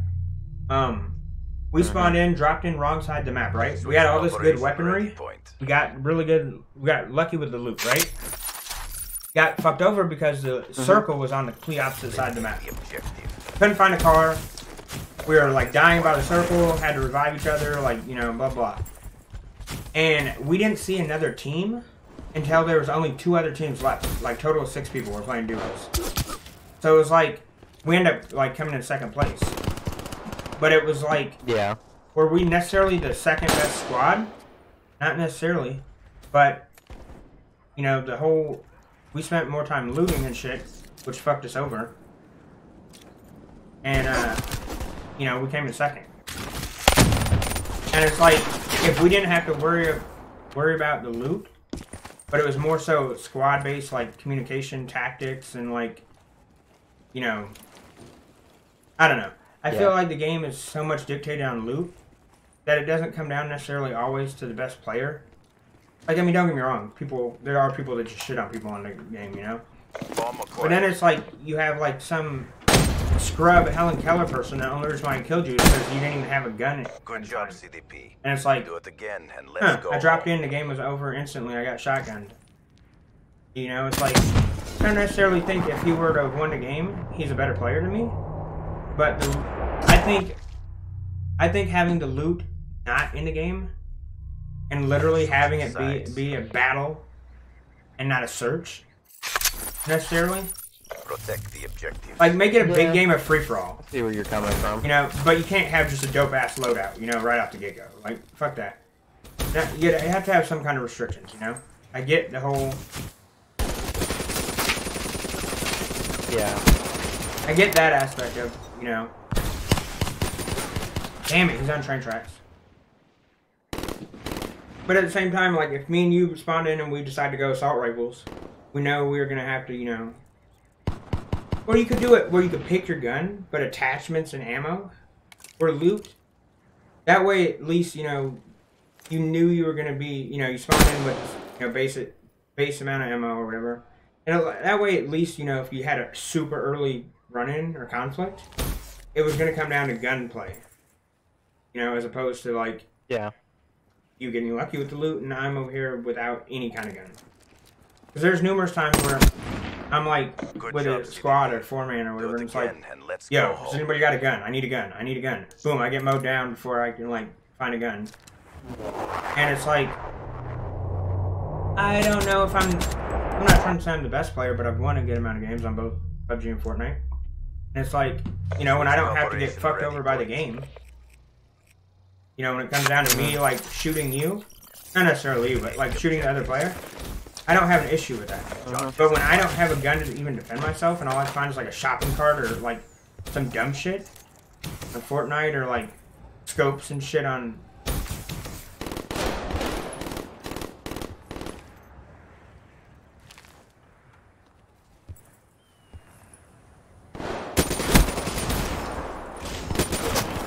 we spawned in, dropped in wrong side the map, right? We had all this good weaponry. We got really good, we got lucky with the loot, right? Got fucked over because the circle was on the complete opposite side of the map. Couldn't find a car. We were like dying by the circle, had to revive each other, like, you know, blah, blah. And we didn't see another team until there was only 2 other teams left. Like, total of 6 people were playing duos. So it was like, we ended up, like, coming in 2nd place. But it was like, yeah. Were we necessarily the 2nd best squad? Not necessarily. But, you know, the whole, we spent more time looting and shit, which fucked us over. And, you know, we came in 2nd. And it's like, if we didn't have to worry about the loot, but it was more so squad-based, like, communication tactics and, like, you know, I don't know. I feel like the game is so much dictated on loot that it doesn't come down necessarily always to the best player. Like, I mean, don't get me wrong. There are people that just shit on people on the game, you know? But then it's like, you have, like, some scrub Helen Keller person that only reason why he killed you is because you didn't even have a gun. Good job, CDP. And it's like, do it again and let's go. I dropped in, the game was over instantly. I got shotgunned. You know, it's like, I don't necessarily think if he were to have won the game, he's a better player than me. But I think having the loot not in the game and literally having it be a battle and not a search necessarily. Protect the objective. Like, make it a big game of free-for-all. See where you're coming from. You know, but you can't have just a dope-ass loadout, you know, right off the get-go. Like, fuck that. Now, you have to have some kind of restrictions, you know? I get the whole... Yeah. I get that aspect of, you know... Damn it, he's on train tracks. But at the same time, like, if me and you spawned in and we decide to go assault rifles, we know we're gonna have to, you know... Or you could do it where you could pick your gun, but attachments and ammo, or loot. That way, at least, you know, you knew you were gonna be, you know, you spawned in with base amount of ammo or whatever. And that way, at least, if you had a super early run-in or conflict, it was going to come down to gunplay. As opposed to, like, you getting lucky with the loot and I'm over here without any kind of gun. Because there's numerous times where I'm, like, with a squad or 4-man or whatever, and it's like, yo, has anybody got a gun? I need a gun. I need a gun. Boom, I get mowed down before I can, like, find a gun. And it's like, I don't know if I'm not trying to say I'm the best player, but I've won a good amount of games on both PUBG and Fortnite. And it's like, when I don't have to get fucked over by the game, when it comes down to me, like, shooting you, not necessarily you, but, like, shooting the other player, I don't have an issue with that. But when I don't have a gun to even defend myself, and all I find is, like, a shopping cart or, like, some dumb shit on Fortnite or, like, scopes and shit on...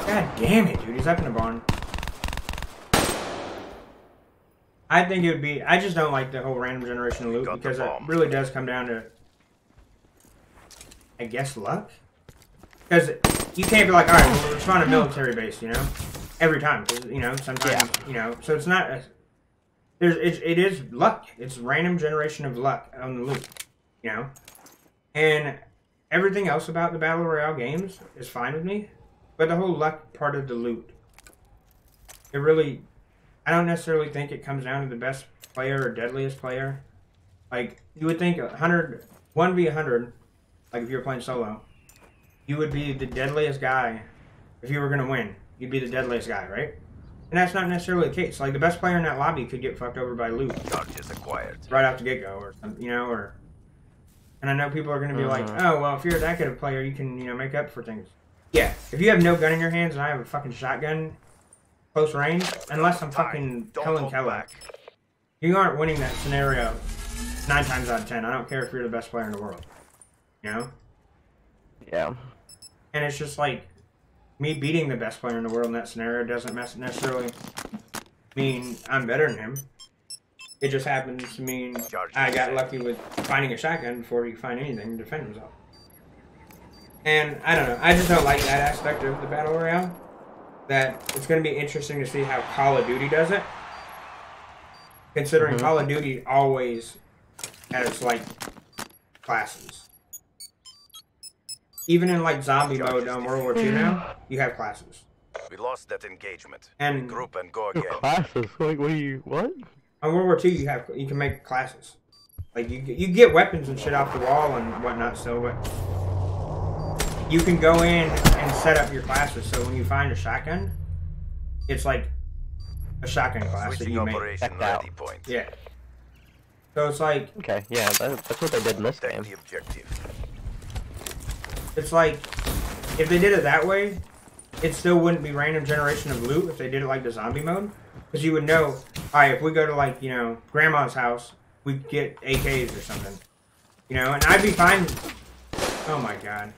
God damn it, dude. He's up in the barn. I think it would be... I just don't like the whole random generation of loot because it really does come down to, I guess, luck. Because you can't be like, alright, well, we're spawn a military base, every time. Sometimes, so it's not... It is luck. It's random generation of luck on the loot, And everything else about the Battle Royale games is fine with me. But the whole luck part of the loot, it really... I don't necessarily think it comes down to the best player or deadliest player. Like, you would think 1v100, like if you were playing solo, you would be the deadliest guy. If you were going to win, you'd be the deadliest guy, right? And that's not necessarily the case. Like, the best player in that lobby could get fucked over by loot. Charges acquired. Right off the get-go, or something, or... And I know people are going to be like, oh, well, if you're that good of a player, you can, make up for things. Yeah, if you have no gun in your hands and I have a fucking shotgun... close range, unless I'm fucking killing Kellogg. You aren't winning that scenario 9 times out of 10. I don't care if you're the best player in the world. Yeah. And it's just like, me beating the best player in the world in that scenario doesn't necessarily mean I'm better than him. It just happens to mean I got lucky with finding a shotgun before he could find anything to defend himself. And, I don't know, I just don't like that aspect of the Battle Royale. That it's going to be interesting to see how Call of Duty does it. Considering Call of Duty always has, like, classes. Even in, like, zombie mode on World War II now, you have classes. We lost that engagement. And group and go again. Classes? Like, what? On World War II, you can make classes. Like, you get weapons and shit off the wall and whatnot still, but... You can go in and set up your classes, so when you find a shotgun, it's like a shotgun class that you make. Ready point. Yeah. So it's like... Okay, yeah, that's what they did in this game. The objective. It's like, if they did it that way, it still wouldn't be random generation of loot if they did it like the zombie mode. Because you would know, alright, if we go to like, grandma's house, we get AKs or something. And I'd be fine... Oh my god.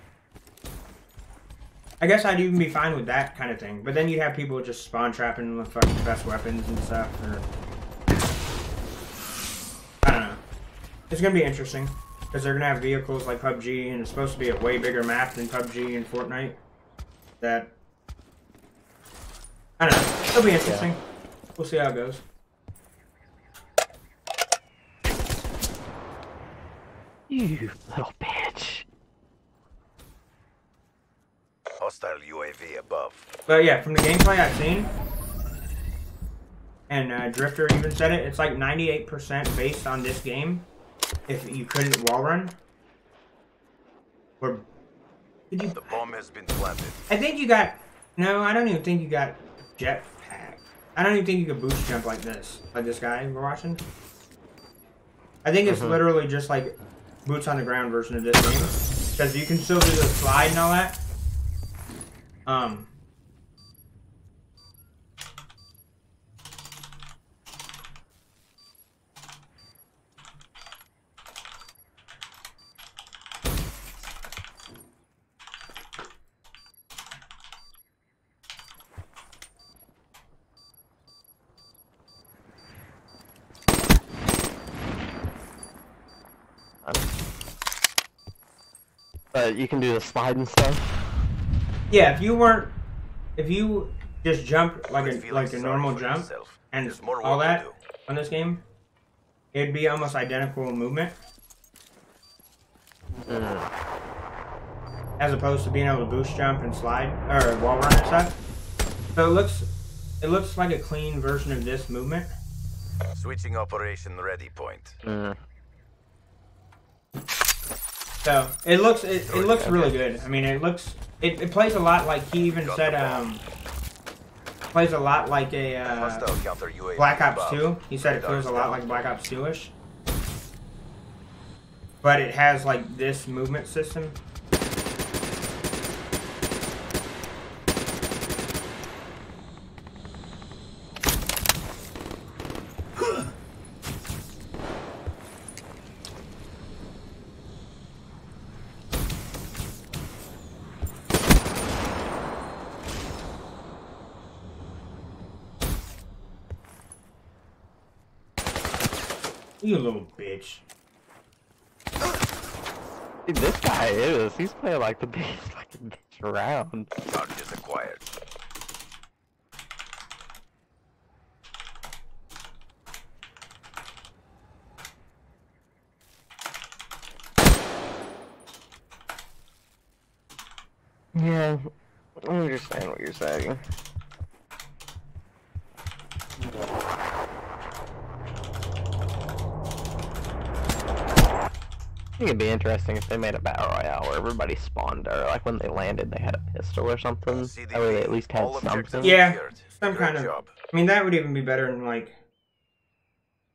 I guess I'd even be fine with that kind of thing. But then you'd have people just spawn trapping with fucking best weapons and stuff. Or... I don't know. It's going to be interesting. Because they're going to have vehicles like PUBG. And it's supposed to be a way bigger map than PUBG and Fortnite. That... I don't know. It'll be interesting. Yeah. We'll see how it goes. You little bitch. Hostile UAV above. But yeah, from the gameplay I've seen, and Drifter even said it, it's like 98% based on this game. If you couldn't wall run, or did you? The bomb has been planted. I think you got. No, I don't even think you got jetpack. I don't even think you could boost jump like this guy we're watching. I think it's literally just like boots on the ground version of this game, because you can still do the slide and all that. But you can do the slide and stuff. Yeah, if you just jump like a normal jump and all that on this game, it'd be almost identical movement. As opposed to being able to boost jump and slide or wall run and stuff. So it looks like a clean version of this movement. Switching operation ready point. So it looks really good. I mean, it plays a lot like he even said. Plays a lot like a Black Ops 2. He said it feels a lot like Black Ops 2-ish, but it has like this movement system. You little bitch. Dude, this guy is. He's playing like the biggest fucking bitch around. Charges acquired. Yeah, I understand what you're saying. I think it'd be interesting if they made a battle royale where everybody spawned, or like when they landed they had a pistol or something. That way they at least had something. Yeah, some kind of. I mean, that would even be better than like.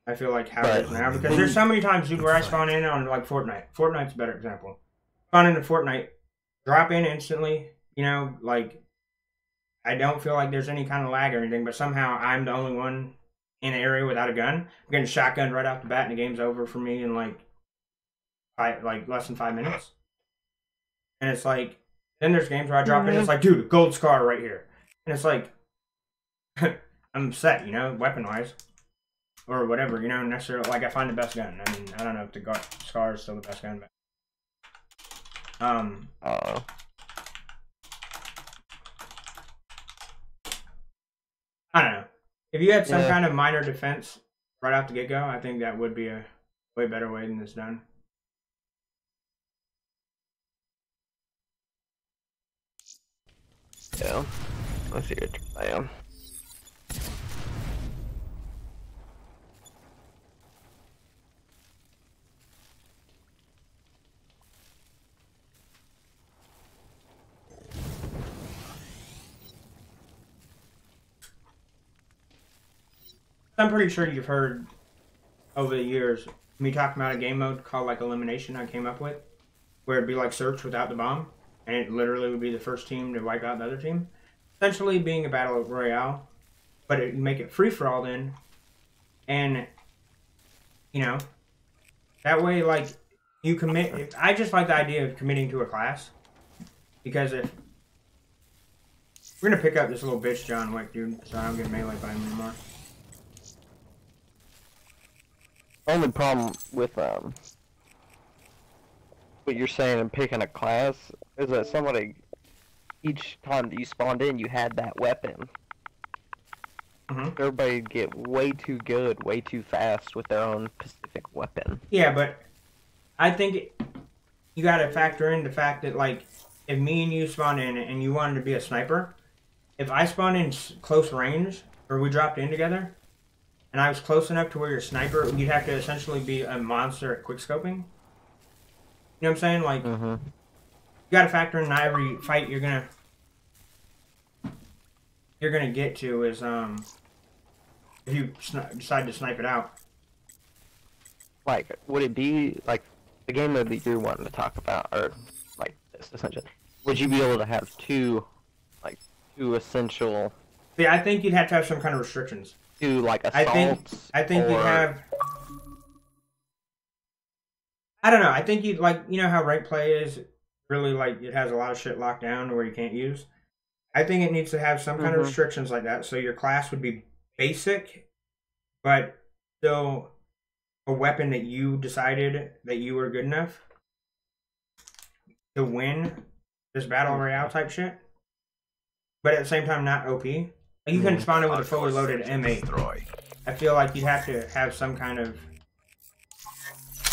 I feel like how it is now, because there's so many times, dude, where I spawn in on like Fortnite. Fortnite's a better example. Spawn into Fortnite, drop in instantly. You know, like I don't feel like there's any kind of lag or anything, but somehow I'm the only one in an area without a gun. I'm getting shotgunned right off the bat, and the game's over for me in like less than 5 minutes. And it's like, then there's games where I drop in, it's like, dude, gold scar right here, and it's like, I'm set, you know, weapon wise, or whatever, you know, necessarily. Like I find the best gun. I mean, I don't know if the scar is still the best gun, but I don't know. If you had some kind of minor defense right off the get-go, I think that would be a way better way than this done. Yeah, I see what I am. I'm pretty sure you've heard over the years me talking about a game mode called like Elimination I came up with, where it'd be like search without the bomb, and it literally would be the first team to wipe out the other team. Essentially being a battle royale, but it'd make it free for all then, and you know, that way like you commit. I just like the idea of committing to a class, because if we're gonna pick up this little bitch John Wick, dude, so I don't get melee by him anymore. Only problem with what you're saying and picking a class is that somebody, each time that you spawned in, you had that weapon. Everybody get way too good, way too fast with their own specific weapon. Yeah, but I think you gotta factor in the fact that, like, if me and you spawn in and you wanted to be a sniper, if I spawn in close range, or we dropped in together, and I was close enough to where you're a sniper, you'd have to essentially be a monster at quickscoping. You know what I'm saying? Like, you gotta factor in not every fight you're gonna get to is if you decide to snipe it out. Like, would it be like the game mode that you're wanting to talk about, or like this essentially? Would you be able to have two essential? Yeah, I think you'd have to have some kind of restrictions. Two like assaults. I think you'd have. I don't know. I think you'd like, you know how rank play is really like it has a lot of shit locked down where you can't use. I think it needs to have some kind of restrictions like that, so your class would be basic, but still a weapon that you decided that you were good enough to win this battle royale type shit, but at the same time not OP. Like you couldn't spawn in with a fully loaded M8. I feel like you'd have to have some kind of,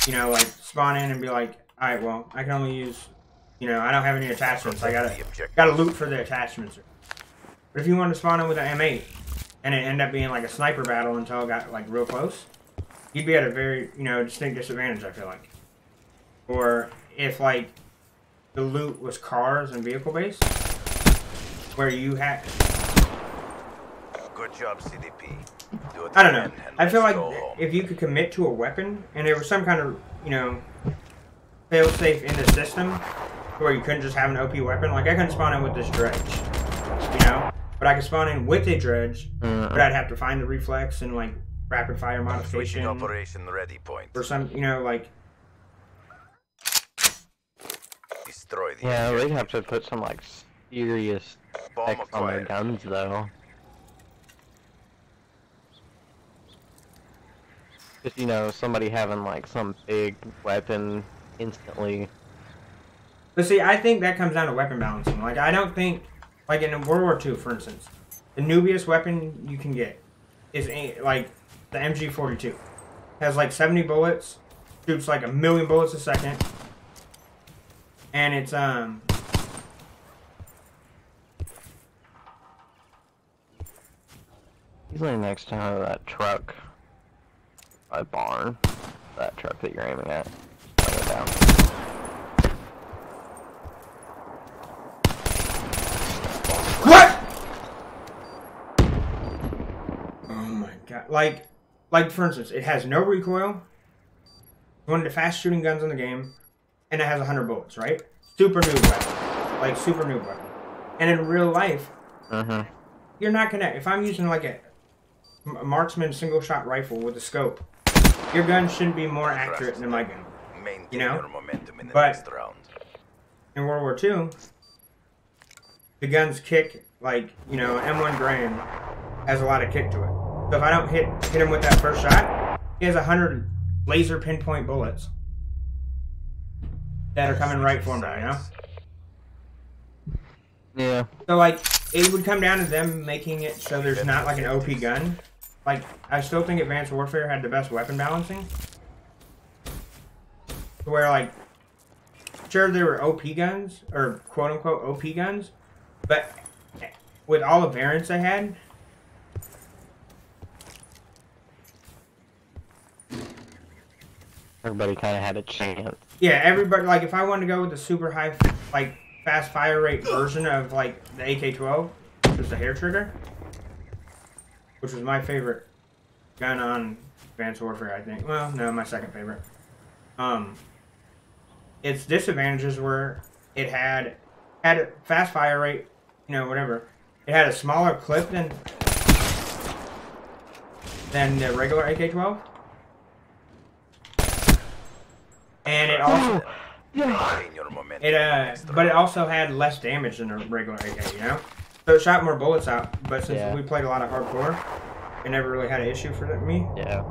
you know, like spawn in and be like, all right, well, I can only use, you know, I don't have any attachments. I gotta loot for the attachments. But if you wanted to spawn in with an M8 and it ended up being like a sniper battle until it got like real close, you'd be at a very, you know, distinct disadvantage, I feel like. Or if like the loot was cars and vehicle based, where you had. Good job, CDP. I don't know. I feel like if you could commit to a weapon and there was some kind of, you know, fail safe in the system where you couldn't just have an OP weapon. Like I couldn't spawn in with this dredge, you know, but I could spawn in with a dredge, but I'd have to find the reflex and like rapid fire modification. Operation ready point. Or some, you know, like. Destroy the yeah, they'd have to put some like serious specs on their guns though. Just, you know, somebody having like some big weapon instantly. But see, I think that comes down to weapon balancing. Like, I don't think, like in World War II, for instance, the noobiest weapon you can get is like the MG42. Has like 70 bullets, shoots like 1,000,000 bullets a second, and it's He's laying next to that truck. By barn. That truck that you're aiming at. Bring it down. What? Oh my god. Like for instance, it has no recoil. One of the fast shooting guns in the game. And it has 100 bullets, right? Super noob weapon. Like super noob weapon. And in real life, you're not gonna, if I'm using like a marksman single shot rifle with a scope, your gun shouldn't be more accurate than my gun, you know? But in World War II, the guns kick, like, you know, M1 Garand has a lot of kick to it. So if I don't hit him with that first shot, he has 100 laser pinpoint bullets that are coming right for me, you know? Yeah. So, like, it would come down to them making it so there's not, like, an OP gun. Like, I still think Advanced Warfare had the best weapon balancing. Where, like, sure, there were OP guns, or quote-unquote OP guns, but with all the variants they had, everybody kind of had a chance. yeah, everybody, like, if I wanted to go with the super high, like, fast fire rate version of, like, the AK-12, which was the hair trigger, which was my favorite gun on Advanced Warfare, I think. Well, no, my second favorite. Its disadvantages were it had a fast fire rate, you know, whatever. It had a smaller clip than the regular AK-12. And it also but it also had less damage than a regular AK, you know? So it shot more bullets out, but since we played a lot of hardcore, it never really had an issue for me. Yeah.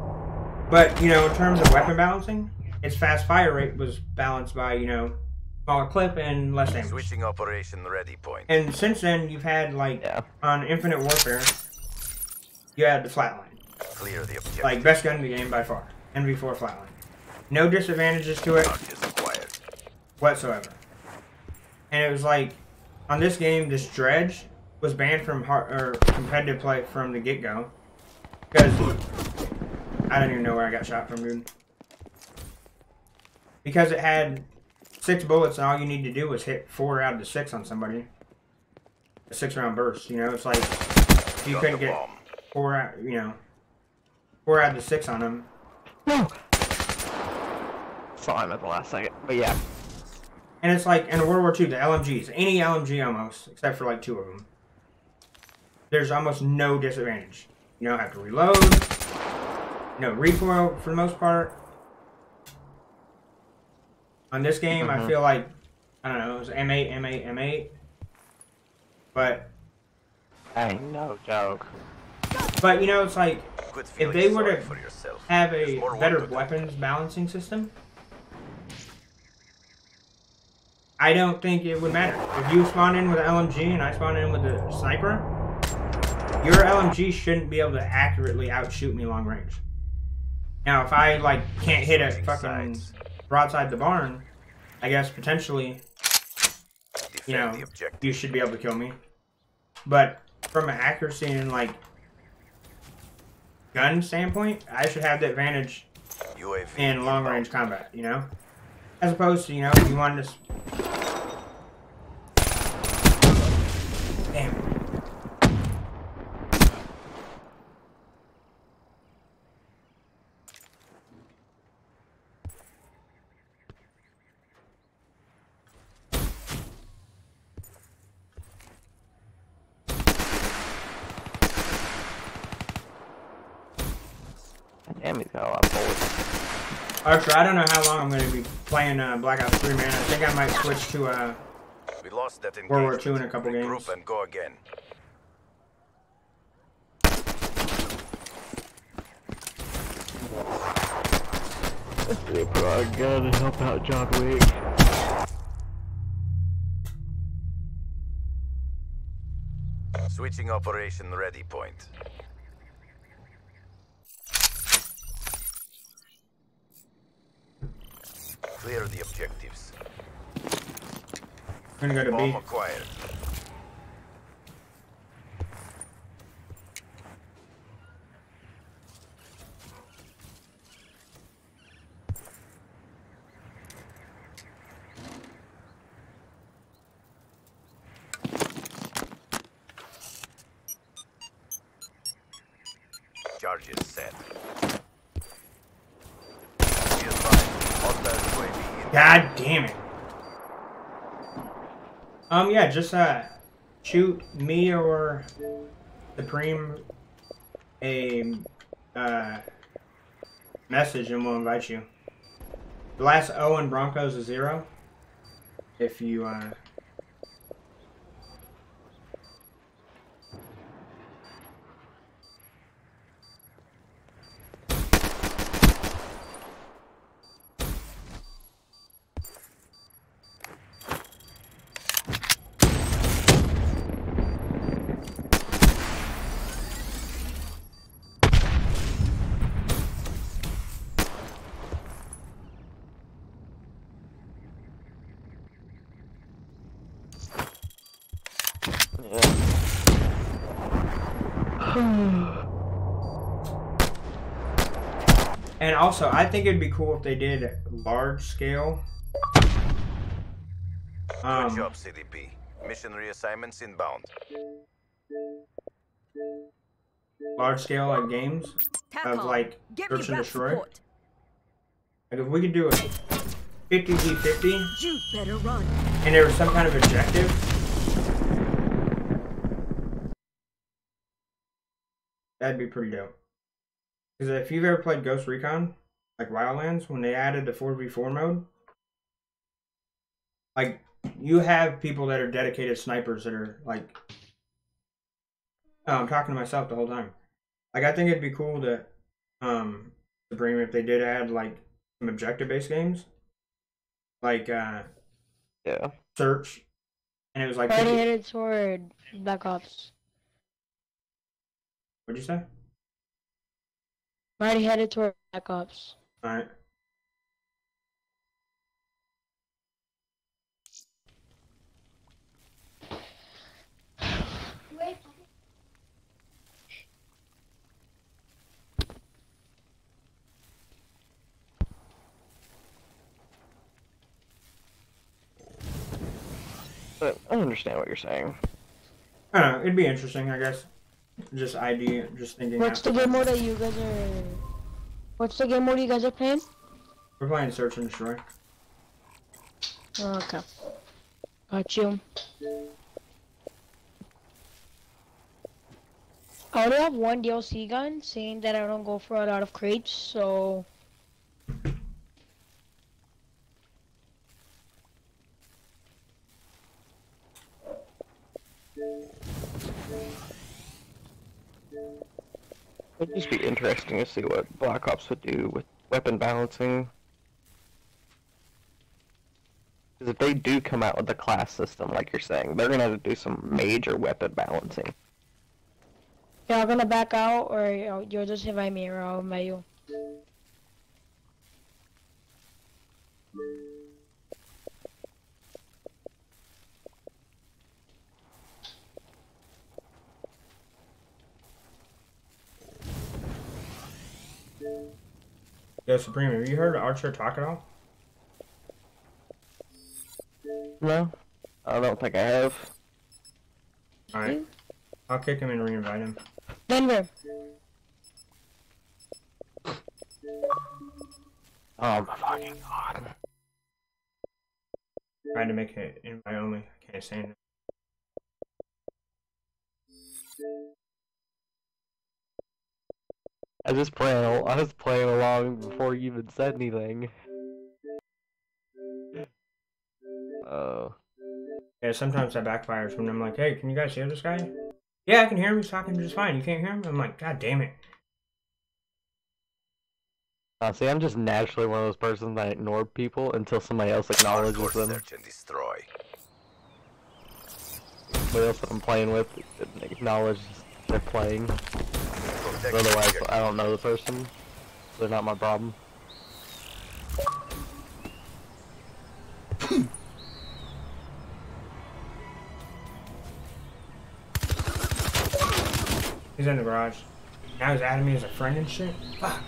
But, you know, in terms of weapon balancing, its fast fire rate was balanced by, you know, smaller clip and less damage. Switching operation ready point. And since then, you've had, like, on Infinite Warfare, you had the flatline. Clear the objective. Like, best gun in the game by far. NV4 flatline. No disadvantages to it whatsoever. And it was like, on this game, this dredge was banned from competitive play from the get-go. Because I don't even know where I got shot from, dude. Because it had 6 bullets and all you need to do was hit 4 out of the 6 on somebody. A 6-round burst, you know? It's like, if you couldn't get 4 out, you know, 4 out of the 6 on them. No! Saw him at the last second, but yeah. And it's like, in World War II, the LMGs, any LMG almost, except for like 2 of them, there's almost no disadvantage. You don't have to reload, no recoil for the most part. On this game, I feel like, I don't know, it was M8, M8, M8. But... Ain't no joke. But, you know, it's like, quit if feeling they were sorry to for yourself. have There's a more work better to do. weapons balancing system, I don't think it would matter. If you spawn in with an LMG and I spawn in with a sniper, your LMG shouldn't be able to accurately outshoot me long range. Now, if I like can't hit a fucking broadside the barn, I guess potentially, you know, you should be able to kill me. But from an accuracy and like gun standpoint, I should have the advantage in long range combat, you know? As opposed to, you know, if you wanted to... Damn. Damn, he's got a lot of bullets. Archer, I don't know how long I'm going to be playing Black Ops 3, man. I think I might switch to We lost that World War II in a couple games. Regroup and go again. They brought a gun to help out John Wick. Switching operation ready point. Clear the objectives. I'm gonna go to Bomb B. acquired. Charges set. God damn it. Yeah, just shoot me or Supreme a message and we'll invite you. The last O in Broncos is 0. If you and also, I think it'd be cool if they did large scale. Good job, CDP. Mission reassignments inbound. Large scale like games of like search and destroy. Like if we could do a 50v50 You better run. and there was some kind of objective. That'd be pretty dope. Because if you've ever played Ghost Recon, like Wildlands, when they added the 4v4 mode, like, you have people that are dedicated snipers that are, like... Oh, I'm talking to myself the whole time. Like, I think it'd be cool to, Supreme, if they did add, like, some objective-based games. Like, yeah. Search. And it was like... Already headed toward Black Ops. What'd you say? I'm already headed toward Black Ops. Alright. But I understand what you're saying. I don't know, it'd be interesting, I guess. Just idea, just thinking. What's the game mode that you guys are... What's the game mode you guys are playing? We're playing Search and Destroy. Oh, okay. Got you. I only have one DLC gun, saying that I don't go for a lot of crates, so... It'd just be interesting to see what Black Ops would do with weapon balancing. Because if they do come out with the class system, like you're saying, they're gonna have to do some major weapon balancing. Y'all gonna back out, or you'll just invite me, or I'll invite you? Yo, Supreme, have you heard Archer talk at all? No, I don't think I have. Alright. I'll kick him and re-invite him. Denver. Oh my fucking god. Tried to make it invite only. I can't say it. I was playing along before you even said anything. Oh. Yeah, sometimes that backfires when I'm like, hey, can you guys hear this guy? Yeah, I can hear him. He's talking just fine. You can't hear him? I'm like, god damn it. See, I'm just naturally one of those persons that ignore people until somebody else acknowledges them. Search and destroy. Somebody else that I'm playing with acknowledges they're playing. Otherwise, I don't know the person. They're not my problem. He's in the garage. Now he's adding me as a friend and shit? Fuck.